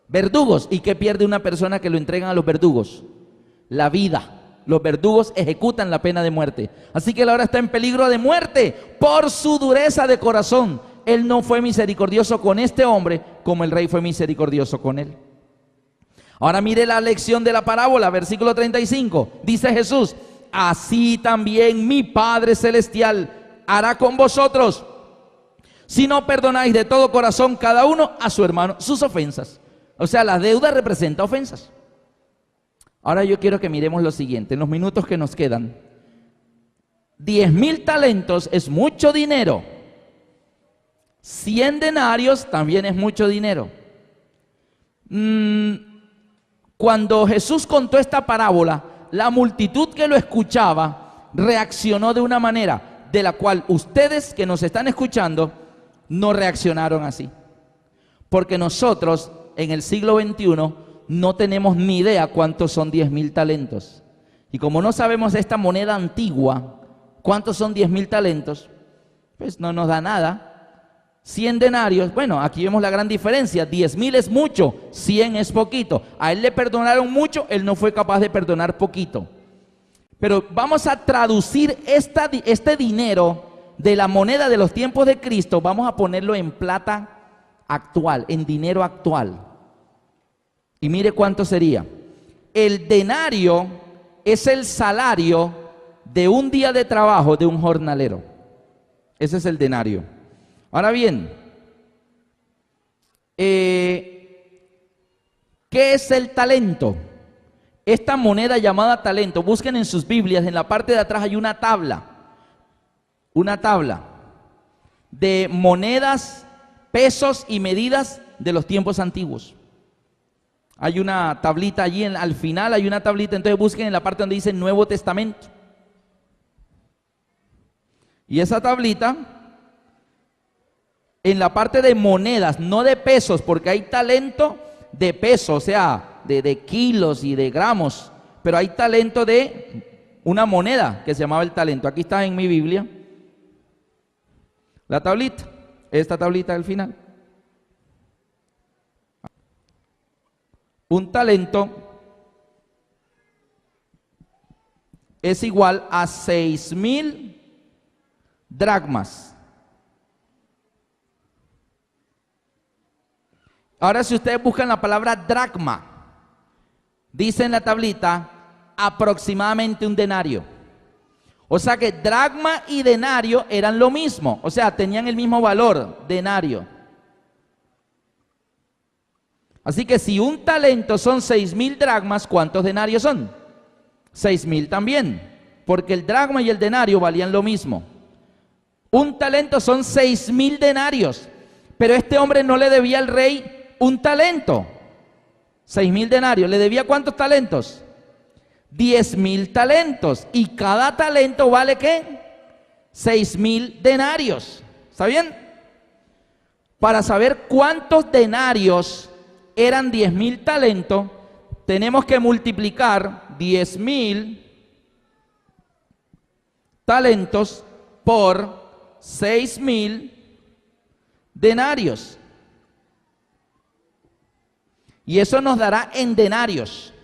verdugos. ¿Y qué pierde una persona que lo entregan a los verdugos? La vida. Los verdugos ejecutan la pena de muerte. Así que él ahora está en peligro de muerte por su dureza de corazón. Él no fue misericordioso con este hombre como el rey fue misericordioso con él. Ahora mire la lección de la parábola, versículo 35. Dice Jesús: así también mi Padre Celestial hará con vosotros si no perdonáis de todo corazón cada uno a su hermano sus ofensas. O sea, la deuda representa ofensas. Ahora yo quiero que miremos lo siguiente, en los minutos que nos quedan. 10.000 talentos es mucho dinero. 100 denarios también es mucho dinero. Cuando Jesús contó esta parábola, la multitud que lo escuchaba reaccionó de una manera de la cual ustedes que nos están escuchando no reaccionaron así. Porque nosotros en el siglo XXI no tenemos ni idea cuántos son 10.000 talentos. Y como no sabemos esta moneda antigua, cuántos son 10.000 talentos, pues no nos da nada. 100 denarios, bueno, aquí vemos la gran diferencia. 10.000 es mucho, 100 es poquito. A él le perdonaron mucho, él no fue capaz de perdonar poquito. Pero vamos a traducir este dinero de la moneda de los tiempos de Cristo, vamos a ponerlo en plata actual, en dinero actual. Y mire cuánto sería. El denario es el salario de un día de trabajo de un jornalero. Ese es el denario. Ahora bien, ¿qué es el talento? esta moneda llamada talento, busquen en sus Biblias, en la parte de atrás hay una tabla de monedas, pesos y medidas de los tiempos antiguos. Hay una tablita allí, al final hay una tablita, entonces busquen en la parte donde dice Nuevo Testamento. Y esa tablita, en la parte de monedas, no de pesos, porque hay talento de pesos, o sea, de kilos y de gramos, pero hay talento de una moneda que se llamaba el talento. Aquí está en mi Biblia la tablita, esta tablita al final. Un talento es igual a 6,000 dracmas. Ahora, si ustedes buscan la palabra dracma, dice en la tablita aproximadamente un denario. O sea que dracma y denario eran lo mismo, o sea, tenían el mismo valor, denario. Así que si un talento son 6,000 dracmas, ¿cuántos denarios son? 6,000 también, porque el dracma y el denario valían lo mismo. Un talento son 6,000 denarios, pero este hombre no le debía al rey un talento. 6,000 denarios, ¿le debía cuántos talentos? 10,000 talentos, y cada talento vale ¿qué? 6,000 denarios. ¿Está bien? Para saber cuántos denarios eran 10,000 talentos, tenemos que multiplicar 10,000 talentos por 6,000 denarios. Y eso nos dará en denarios.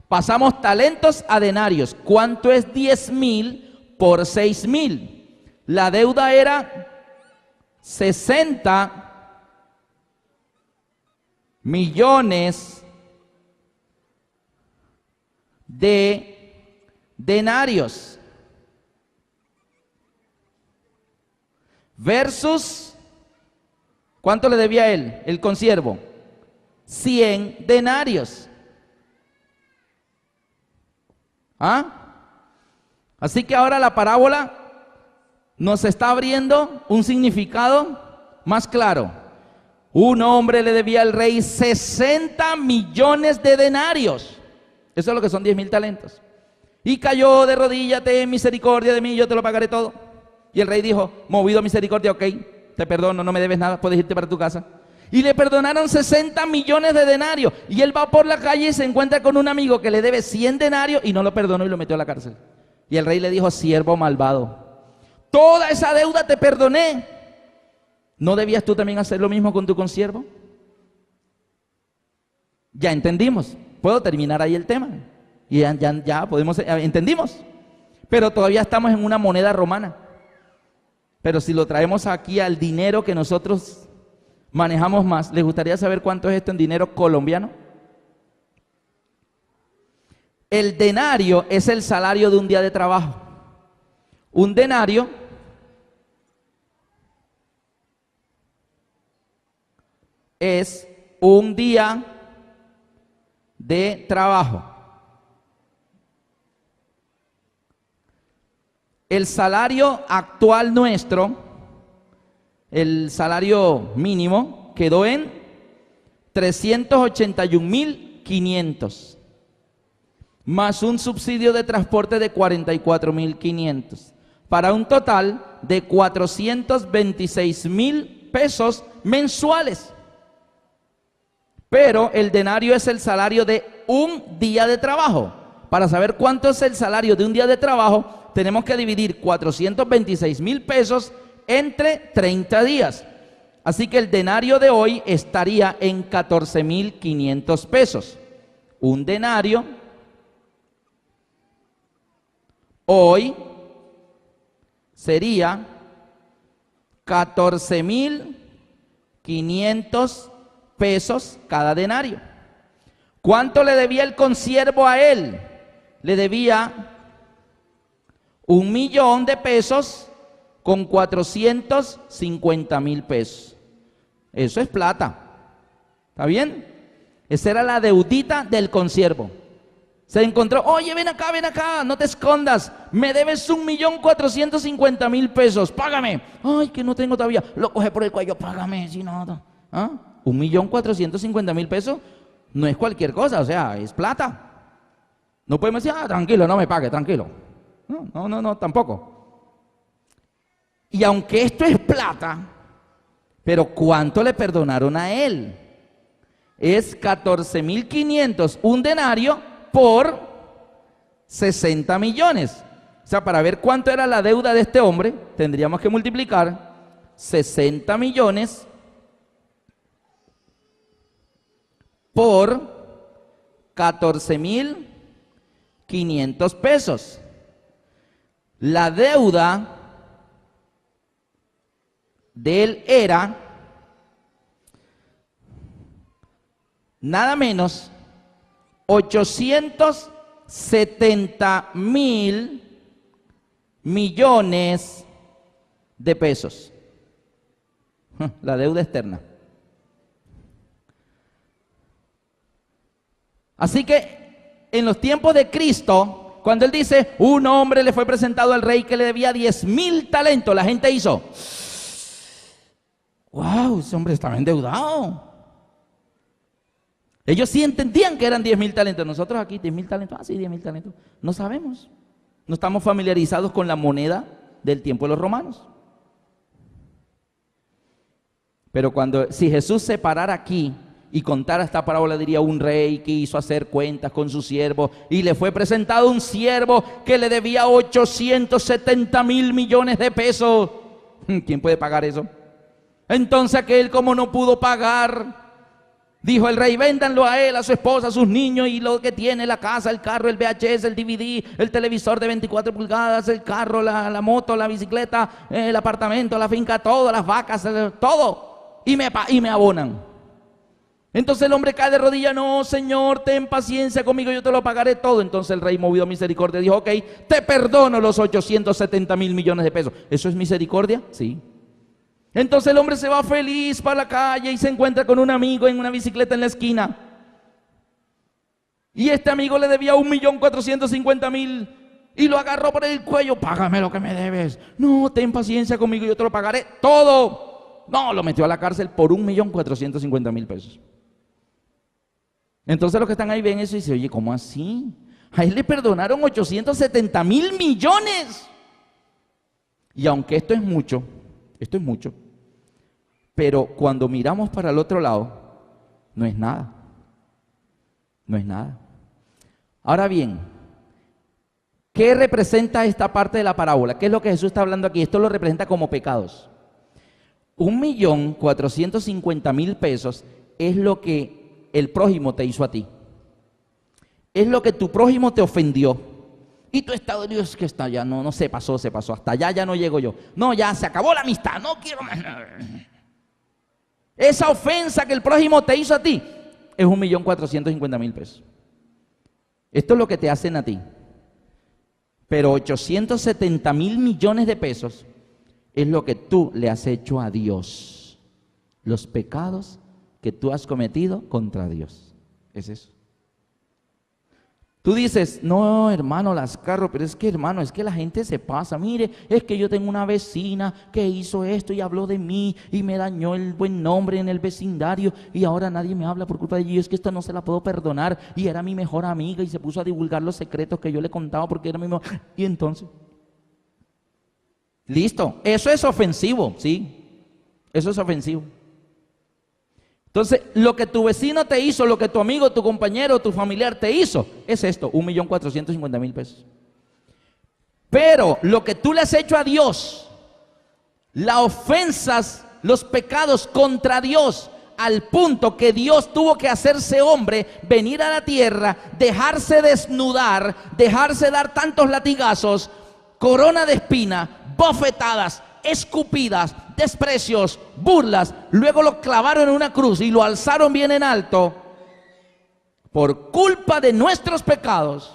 Pasamos talentos a denarios. ¿Cuánto es 10,000 por 6,000? La deuda era 60 millones de denarios. Versus, ¿cuánto le debía a él, el consiervo? 100 denarios. Así que ahora la parábola nos está abriendo un significado más claro. Un hombre le debía al rey 60 millones de denarios. Eso es lo que son 10,000 talentos. Y cayó de rodillas, ten misericordia de mí, yo te lo pagaré todo. Y el rey dijo, movido a misericordia, ok, te perdono, no me debes nada, puedes irte para tu casa. Y le perdonaron 60 millones de denarios. Y él va por la calle y se encuentra con un amigo que le debe 100 denarios y no lo perdonó y lo metió a la cárcel. Y el rey le dijo, siervo malvado, toda esa deuda te perdoné. ¿No debías tú también hacer lo mismo con tu consiervo? Ya entendimos. ¿Puedo terminar ahí el tema? Y ya podemos, entendimos. Pero todavía estamos en una moneda romana. Pero si lo traemos aquí al dinero que nosotros manejamos más, ¿les gustaría saber cuánto es esto en dinero colombiano? El denario es el salario de un día de trabajo. Un denario es un día de trabajo. El salario actual nuestro, el salario mínimo, quedó en 381,500, más un subsidio de transporte de 44,500, para un total de 426,000 pesos mensuales. Pero el denario es el salario de un día de trabajo. Para saber cuánto es el salario de un día de trabajo, tenemos que dividir 426,000 pesos entre 30 días. Así que el denario de hoy estaría en 14,500 pesos. Un denario hoy sería 14,500 pesos cada denario. ¿Cuánto le debía el consiervo a él? Le debía 1,000,000 de pesos con 450,000 pesos. Eso es plata. ¿Está bien? Esa era la deudita del consiervo. Se encontró, oye, ven acá, no te escondas, me debes 1.450.000 pesos, págame. Ay, que no tengo todavía, lo coge por el cuello, págame, si no, no. ¿Ah? 1.450.000 pesos no es cualquier cosa, o sea, es plata. No podemos decir, tranquilo, no me pague, tranquilo. No, tampoco. Y aunque esto es plata, pero ¿cuánto le perdonaron a él? Es 14.500, un denario por 60 millones. O sea, para ver cuánto era la deuda de este hombre, tendríamos que multiplicar 60 millones por 14.500 pesos. La deuda de él era nada menos 870.000 millones de pesos. La deuda externa. Así que en los tiempos de Cristo, cuando él dice, un hombre le fue presentado al rey que le debía 10.000 talentos, la gente hizo, wow, ese hombre estaba endeudado. Ellos sí entendían que eran 10.000 talentos. Nosotros aquí, 10.000 talentos, sí, 10.000 talentos. No sabemos. No estamos familiarizados con la moneda del tiempo de los romanos. Pero si Jesús se parara aquí y contara esta parábola, diría, un rey quiso hacer cuentas con su siervo y le fue presentado un siervo que le debía 870.000 millones de pesos. ¿Quién puede pagar eso? Entonces aquel, como no pudo pagar, dijo el rey, véndanlo a él, a su esposa, a sus niños y lo que tiene, la casa, el carro, el VHS, el DVD, el televisor de 24 pulgadas, el carro, la moto, la bicicleta, el apartamento, la finca, todo, las vacas, todo, y me abonan. Entonces el hombre cae de rodillas, no, Señor, ten paciencia conmigo, yo te lo pagaré todo. Entonces el rey, movido a misericordia, dijo, ok, te perdono los 870.000 millones de pesos. ¿Eso es misericordia? Sí. Entonces el hombre se va feliz para la calle y se encuentra con un amigo en una bicicleta en la esquina. Y este amigo le debía 1.450.000 y lo agarró por el cuello. Págame lo que me debes. No, ten paciencia conmigo, yo te lo pagaré todo. No, lo metió a la cárcel por 1.450.000 pesos. Entonces los que están ahí ven eso y dicen, oye, ¿cómo así? A él le perdonaron 870.000 millones. Y aunque esto es mucho, pero cuando miramos para el otro lado, no es nada. No es nada. Ahora bien, ¿qué representa esta parte de la parábola? ¿Qué es lo que Jesús está hablando aquí? Esto lo representa como pecados. 1.450.000 pesos es lo que el prójimo te hizo a ti. Es lo que tu prójimo te ofendió. Y tu estado, Dios, que está ya, no se pasó, hasta allá ya no llego yo. No, ya se acabó la amistad, no quiero más nada. Esa ofensa que el prójimo te hizo a ti es 1.450.000 pesos. Esto es lo que te hacen a ti. Pero 870.000 millones de pesos es lo que tú le has hecho a Dios. Los pecados que tú has cometido contra Dios. Es eso. Tú dices, no, hermano, las carro, pero es que, hermano, es que la gente se pasa. Mire, es que yo tengo una vecina que hizo esto y habló de mí y me dañó el buen nombre en el vecindario y ahora nadie me habla por culpa de ella. Es que esta no se la puedo perdonar y era mi mejor amiga y se puso a divulgar los secretos que yo le contaba porque era mi mejor. Y entonces, listo, eso es ofensivo, sí, eso es ofensivo. Entonces, lo que tu vecino te hizo, lo que tu amigo, tu compañero, tu familiar te hizo, es esto, 1.450.000 pesos. Pero lo que tú le has hecho a Dios, las ofensas, los pecados contra Dios, al punto que Dios tuvo que hacerse hombre, venir a la tierra, dejarse desnudar, dejarse dar tantos latigazos, corona de espina, bofetadas, escupidas, desprecios, burlas, luego lo clavaron en una cruz y lo alzaron bien en alto. Por culpa de nuestros pecados,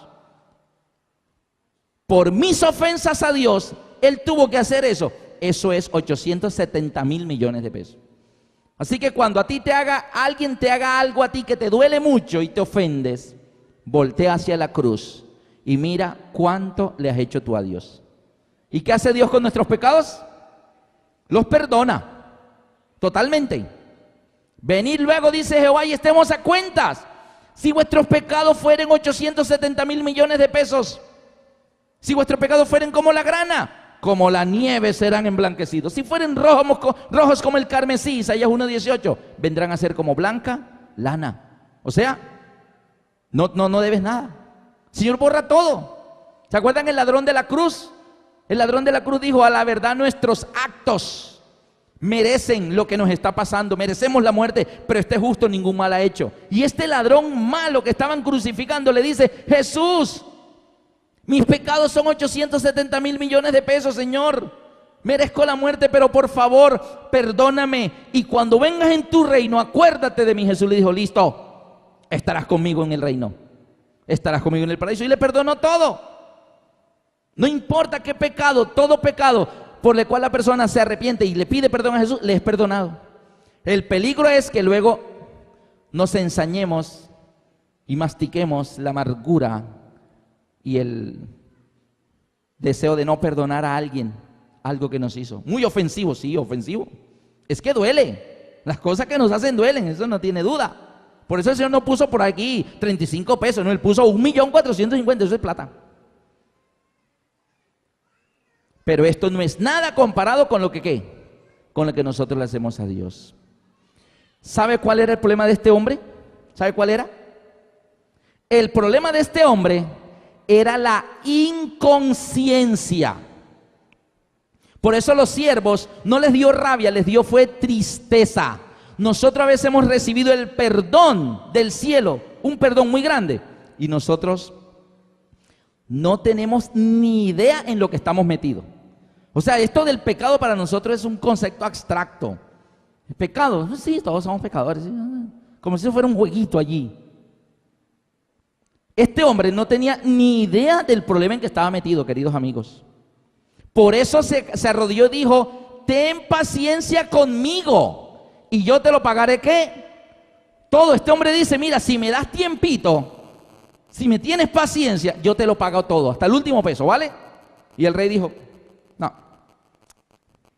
por mis ofensas a Dios, Él tuvo que hacer eso. Eso es 870.000 millones de pesos. Así que cuando a ti alguien te haga algo a ti que te duele mucho y te ofendes, voltea hacia la cruz y mira cuánto le has hecho tú a Dios. ¿Y qué hace Dios con nuestros pecados? Los perdona totalmente. Venid luego, dice Jehová, y estemos a cuentas. Si vuestros pecados fueren 870,000 millones de pesos, si vuestros pecados fueren como la grana, como la nieve serán emblanquecidos. Si fueren rojos como el carmesí, Isaías 1:18, vendrán a ser como blanca lana. O sea, no debes nada. El Señor borra todo. ¿Se acuerdan el ladrón de la cruz? El ladrón de la cruz dijo: a la verdad nuestros actos merecen lo que nos está pasando, merecemos la muerte, pero este justo ningún mal ha hecho. Y este ladrón malo que estaban crucificando le dice: Jesús, mis pecados son 870,000 millones de pesos, Señor. Merezco la muerte, pero por favor, perdóname. Y cuando vengas en tu reino, acuérdate de mí. Jesús le dijo: listo, estarás conmigo en el reino. Estarás conmigo en el paraíso. Y le perdonó todo. No importa qué pecado, todo pecado por el cual la persona se arrepiente y le pide perdón a Jesús, le es perdonado. El peligro es que luego nos ensañemos y mastiquemos la amargura y el deseo de no perdonar a alguien algo que nos hizo. Muy ofensivo, sí, ofensivo. Es que duele. Las cosas que nos hacen duelen, eso no tiene duda. Por eso el Señor no puso por aquí 35 pesos, no, Él puso 1.450.000, eso es plata. Pero esto no es nada comparado con lo que ¿qué? Con lo que nosotros le hacemos a Dios. ¿Sabe cuál era el problema de este hombre? ¿Sabe cuál era? El problema de este hombre era la inconsciencia. Por eso a los siervos no les dio rabia, les dio fue tristeza. Nosotros a veces hemos recibido el perdón del cielo, un perdón muy grande, y nosotros no tenemos ni idea en lo que estamos metidos. O sea, esto del pecado para nosotros es un concepto abstracto. El pecado, sí, todos somos pecadores, ¿sí? Como si fuera un jueguito allí. Este hombre no tenía ni idea del problema en que estaba metido, queridos amigos. Por eso se arrodilló y dijo: ten paciencia conmigo y yo te lo pagaré. ¿Qué? Todo. Este hombre dice: mira, si me das tiempito, si me tienes paciencia, yo te lo pago todo, hasta el último peso, ¿vale? Y el rey dijo: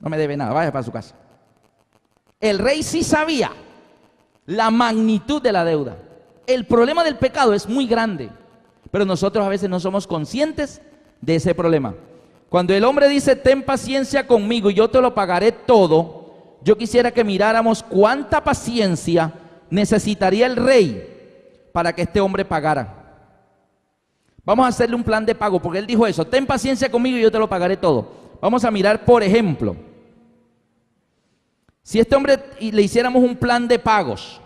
no me debe nada, vaya para su casa. El rey sí sabía la magnitud de la deuda. El problema del pecado es muy grande, pero nosotros a veces no somos conscientes de ese problema. Cuando el hombre dice: ten paciencia conmigo y yo te lo pagaré todo, yo quisiera que miráramos cuánta paciencia necesitaría el rey para que este hombre pagara. Vamos a hacerle un plan de pago, porque él dijo eso: ten paciencia conmigo y yo te lo pagaré todo. Vamos a mirar, por ejemplo, si a este hombre le hiciéramos un plan de pagos.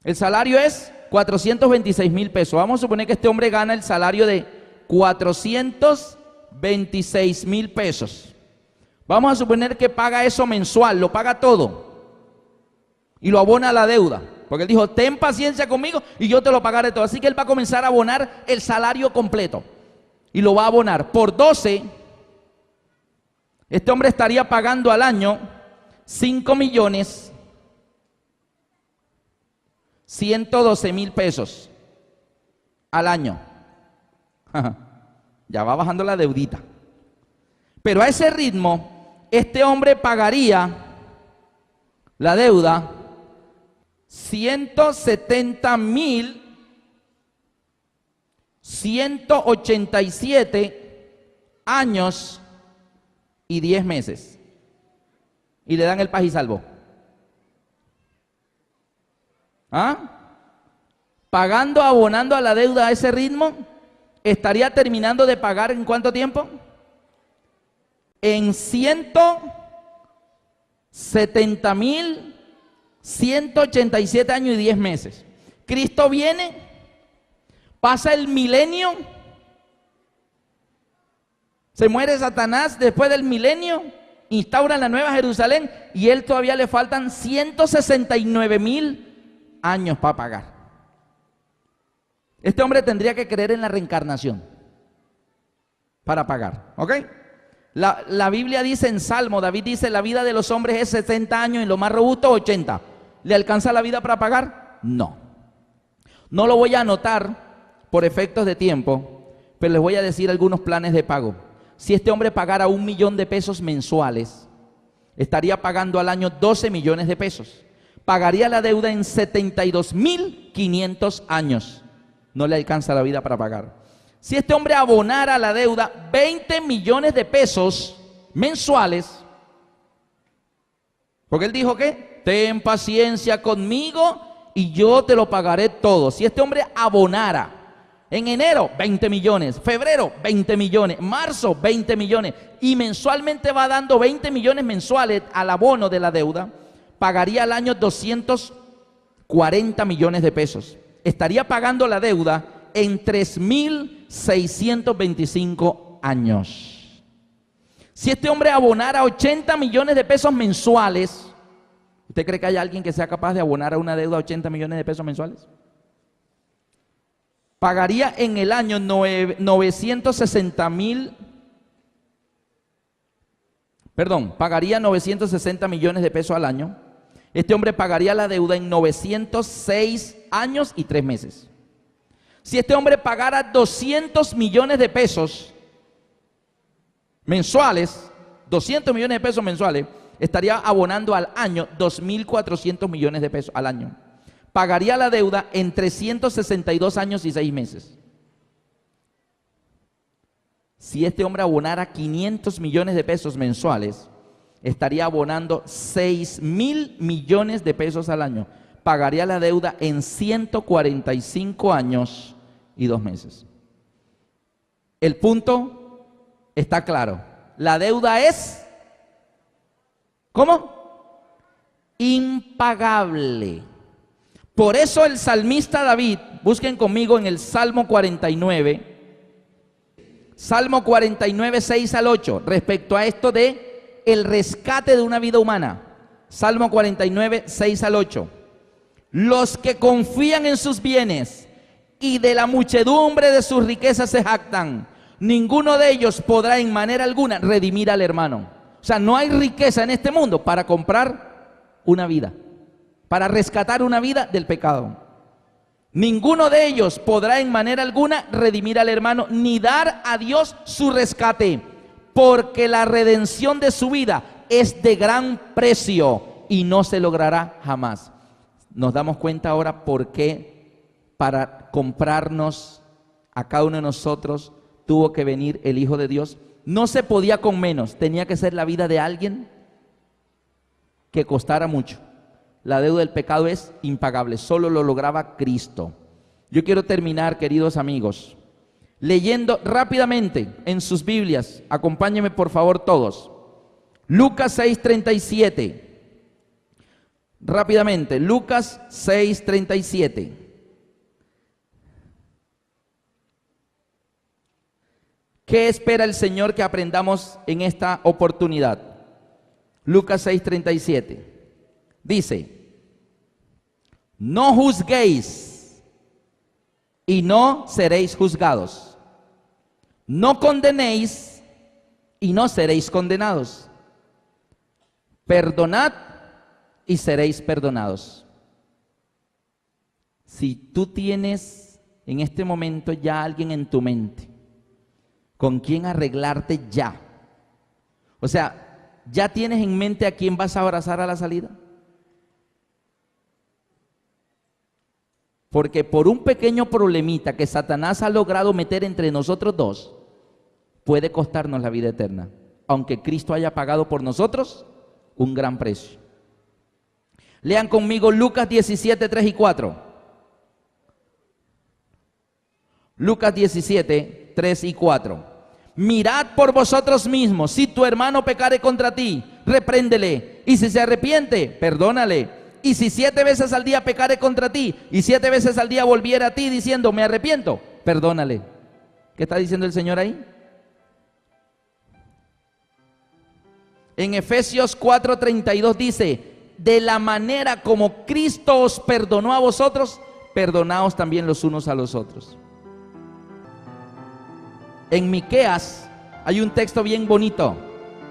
El salario es 426,000 pesos. Vamos a suponer que este hombre gana el salario de 426,000 pesos. Vamos a suponer que paga eso mensual, lo paga todo y lo abona a la deuda. Porque él dijo: ten paciencia conmigo y yo te lo pagaré todo. Así que él va a comenzar a abonar el salario completo. Y lo va a abonar por 12. Este hombre estaría pagando al año 5.112.000 pesos al año. Ya va bajando la deudita. Pero a ese ritmo, este hombre pagaría la deuda 170.187 años y 10 meses. Y le dan el paz y salvo. Pagando, abonando a la deuda a ese ritmo, estaría terminando de pagar ¿en cuánto tiempo? En 170.187 años y 10 meses. Cristo viene, pasa el milenio, se muere Satanás después del milenio, instauran la nueva Jerusalén y él todavía le faltan 169.000 años para pagar. Este hombre tendría que creer en la reencarnación para pagar, ¿ok? La Biblia dice en Salmo, David dice: la vida de los hombres es 70 años y lo más robusto 80. ¿Le alcanza la vida para pagar? No. No lo voy a anotar por efectos de tiempo, pero les voy a decir algunos planes de pago. Si este hombre pagara 1 millón de pesos mensuales, estaría pagando al año 12 millones de pesos. Pagaría la deuda en 72.500 años. No le alcanza la vida para pagar. Si este hombre abonara la deuda 20 millones de pesos mensuales, porque él dijo que ten paciencia conmigo y yo te lo pagaré todo. Si este hombre abonara en enero 20 millones, febrero 20 millones, marzo 20 millones y mensualmente va dando 20 millones mensuales al abono de la deuda, pagaría al año 240 millones de pesos. Estaría pagando la deuda en 3.625 años. Si este hombre abonara 80 millones de pesos mensuales, ¿usted cree que hay alguien que sea capaz de abonar a una deuda 80 millones de pesos mensuales? Pagaría en el año 960 millones de pesos al año. Este hombre pagaría la deuda en 906 años y 3 meses. Si este hombre pagara 200 millones de pesos mensuales, 200 millones de pesos mensuales, estaría abonando al año 2.400 millones de pesos al año. Pagaría la deuda en 362 años y 6 meses. Si este hombre abonara 500 millones de pesos mensuales, estaría abonando 6.000 millones de pesos al año. Pagaría la deuda en 145 años y 2 meses. El punto está claro. La deuda es, ¿cómo? Impagable. Por eso el salmista David, busquen conmigo en el Salmo 49, Salmo 49, 6 al 8, respecto a esto de el rescate de una vida humana. Salmo 49, 6 al 8. Los que confían en sus bienes y de la muchedumbre de sus riquezas se jactan, ninguno de ellos podrá en manera alguna redimir al hermano. O sea, no hay riqueza en este mundo para comprar una vida, para rescatar una vida del pecado. Ninguno de ellos podrá en manera alguna redimir al hermano, ni dar a Dios su rescate, porque la redención de su vida es de gran precio y no se logrará jamás. Nos damos cuenta ahora por qué para comprarnos a cada uno de nosotros tuvo que venir el Hijo de Dios. No se podía con menos, tenía que ser la vida de alguien que costara mucho. La deuda del pecado es impagable, solo lo lograba Cristo. Yo quiero terminar, queridos amigos, leyendo rápidamente en sus Biblias. Acompáñenme por favor todos. Lucas 6:37. Rápidamente, Lucas 6:37. ¿Qué espera el Señor que aprendamos en esta oportunidad? Lucas 6:37. Dice, no juzguéis y no seréis juzgados. No condenéis y no seréis condenados. Perdonad y seréis perdonados. Si tú tienes en este momento ya alguien en tu mente con quien arreglarte ya, o sea, ¿ya tienes en mente a quién vas a abrazar a la salida? Porque por un pequeño problemita que Satanás ha logrado meter entre nosotros dos, puede costarnos la vida eterna, aunque Cristo haya pagado por nosotros un gran precio. Lean conmigo Lucas 17, 3 y 4. Lucas 17, 3 y 4. Mirad por vosotros mismos, si tu hermano pecare contra ti, repréndele, y si se arrepiente, perdónale. Y si 7 veces al día pecare contra ti, y 7 veces al día volviera a ti diciendo, me arrepiento, perdónale. ¿Qué está diciendo el Señor ahí? En Efesios 4:32 dice, de la manera como Cristo os perdonó a vosotros, perdonaos también los unos a los otros. En Miqueas hay un texto bien bonito.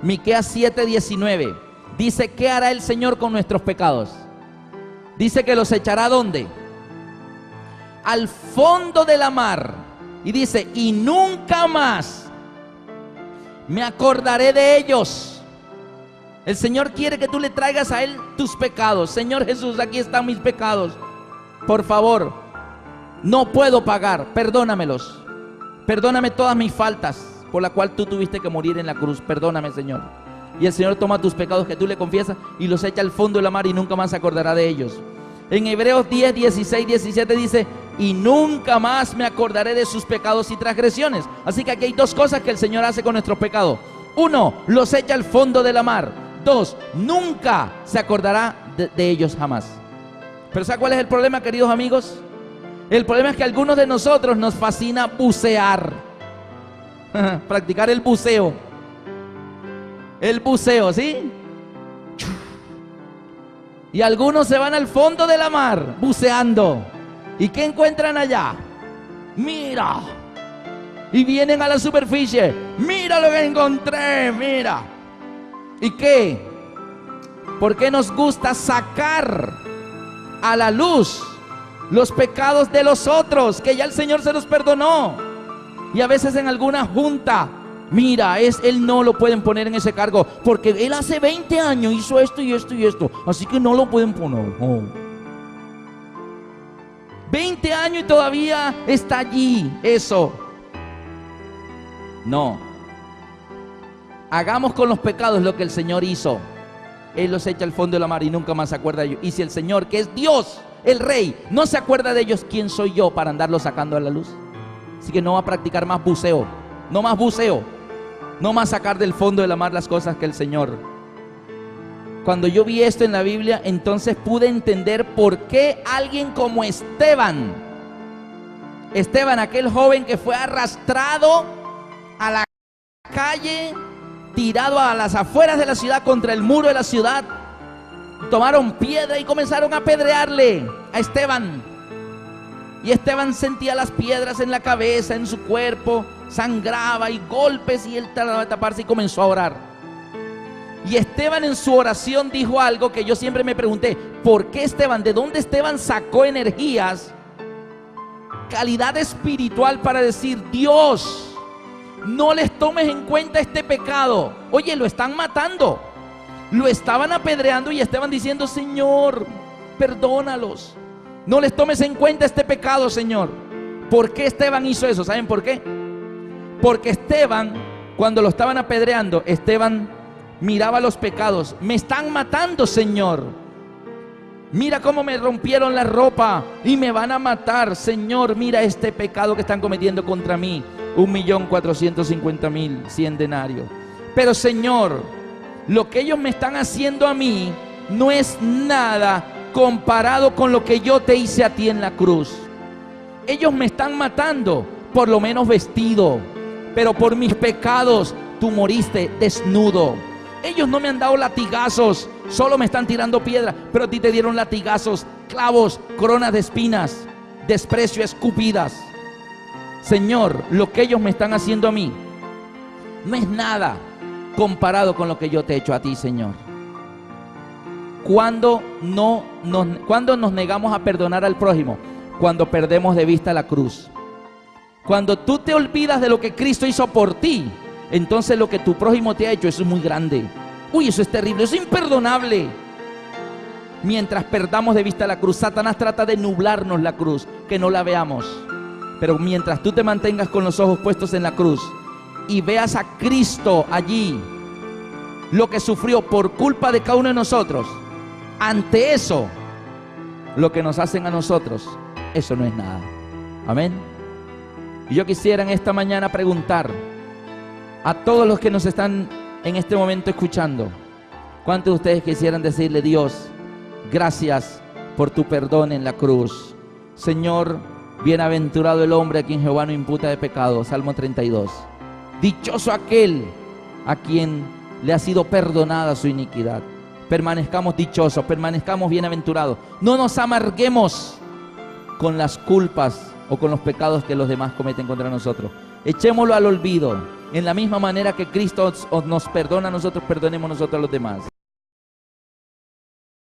Miqueas 7:19 dice, ¿qué hará el Señor con nuestros pecados? Dice que los echará ¿dónde? al fondo de la mar. Y dice, y nunca más me acordaré de ellos. El Señor quiere que tú le traigas a Él tus pecados. Señor Jesús, aquí están mis pecados. Por favor, no puedo pagar, perdónamelos. Perdóname todas mis faltas por la cual tú tuviste que morir en la cruz. Perdóname, Señor. Y el Señor toma tus pecados que tú le confiesas y los echa al fondo de la mar y nunca más se acordará de ellos. En Hebreos 10, 16, 17 dice, y nunca más me acordaré de sus pecados y transgresiones. Así que aquí hay dos cosas que el Señor hace con nuestros pecados. Uno, los echa al fondo de la mar. Dos, nunca se acordará de ellos jamás. Pero ¿sabe cuál es el problema, queridos amigos? El problema es que a algunos de nosotros nos fascina bucear. Practicar el buceo. El buceo, ¿sí? Y algunos se van al fondo de la mar buceando. ¿Y qué encuentran allá? Mira. Y vienen a la superficie. Mira lo que encontré, mira. ¿Y qué? ¿Por qué nos gusta sacar a la luz los pecados de los otros que ya el Señor se los perdonó? Y a veces en alguna junta, mira, él no lo pueden poner en ese cargo porque él hace 20 años hizo esto y esto y esto, así que no lo pueden poner. Oh. 20 años y todavía está allí eso. No. Hagamos con los pecados lo que el Señor hizo. Él los echa al fondo de la mar y nunca más se acuerda de ellos. Y si el Señor, que es Dios, el Rey, no se acuerda de ellos, ¿quién soy yo para andarlos sacando a la luz? Así que no va a practicar más buceo. No más buceo. No más sacar del fondo de la mar las cosas que el Señor. Cuando yo vi esto en la Biblia, entonces pude entender por qué alguien como Esteban, aquel joven que fue arrastrado a la calle, tirado a las afueras de la ciudad contra el muro de la ciudad, tomaron piedra y comenzaron a apedrearle a Esteban. Y Esteban sentía las piedras en la cabeza, en su cuerpo, sangraba y golpes, y él trataba de taparse y comenzó a orar. Y Esteban en su oración dijo algo que yo siempre me pregunté: ¿por qué Esteban? ¿De dónde Esteban sacó energías, calidad espiritual para decir: Dios, no les tomes en cuenta este pecado? Oye, lo están matando, lo estaban apedreando, y Esteban diciendo: Señor, perdónalos, no les tomes en cuenta este pecado, Señor. ¿Por qué Esteban hizo eso? ¿Saben por qué? Porque Esteban, cuando lo estaban apedreando, Esteban miraba los pecados. Me están matando, Señor. Mira cómo me rompieron la ropa y me van a matar. Señor, mira este pecado que están cometiendo contra mí. 1.450.000, 100 denarios. Pero Señor, lo que ellos me están haciendo a mí no es nada comparado con lo que yo te hice a ti en la cruz. Ellos me están matando, por lo menos vestido, pero por mis pecados tú moriste desnudo. Ellos no me han dado latigazos, solo me están tirando piedra, pero a ti te dieron latigazos, clavos, coronas de espinas, desprecio, escupidas. Señor, lo que ellos me están haciendo a mí no es nada comparado con lo que yo te he hecho a ti, Señor. ¿Cuándo nos negamos a perdonar al prójimo? Cuando perdemos de vista la cruz. Cuando tú te olvidas de lo que Cristo hizo por ti, entonces lo que tu prójimo te ha hecho, eso es muy grande. Uy, eso es terrible, eso es imperdonable. Mientras perdamos de vista la cruz, Satanás trata de nublarnos la cruz, que no la veamos. Pero mientras tú te mantengas con los ojos puestos en la cruz y veas a Cristo allí, lo que sufrió por culpa de cada uno de nosotros, ante eso, lo que nos hacen a nosotros, eso no es nada. Amén. Y yo quisiera en esta mañana preguntar a todos los que nos están en este momento escuchando: ¿cuántos de ustedes quisieran decirle: Dios, gracias por tu perdón en la cruz? Señor, bienaventurado el hombre a quien Jehová no imputa de pecado. Salmo 32. Dichoso aquel a quien le ha sido perdonada su iniquidad. Permanezcamos dichosos, permanezcamos bienaventurados. No nos amarguemos con las culpas o con los pecados que los demás cometen contra nosotros. Echémoslo al olvido. En la misma manera que Cristo nos perdona a nosotros, perdonemos nosotros a los demás.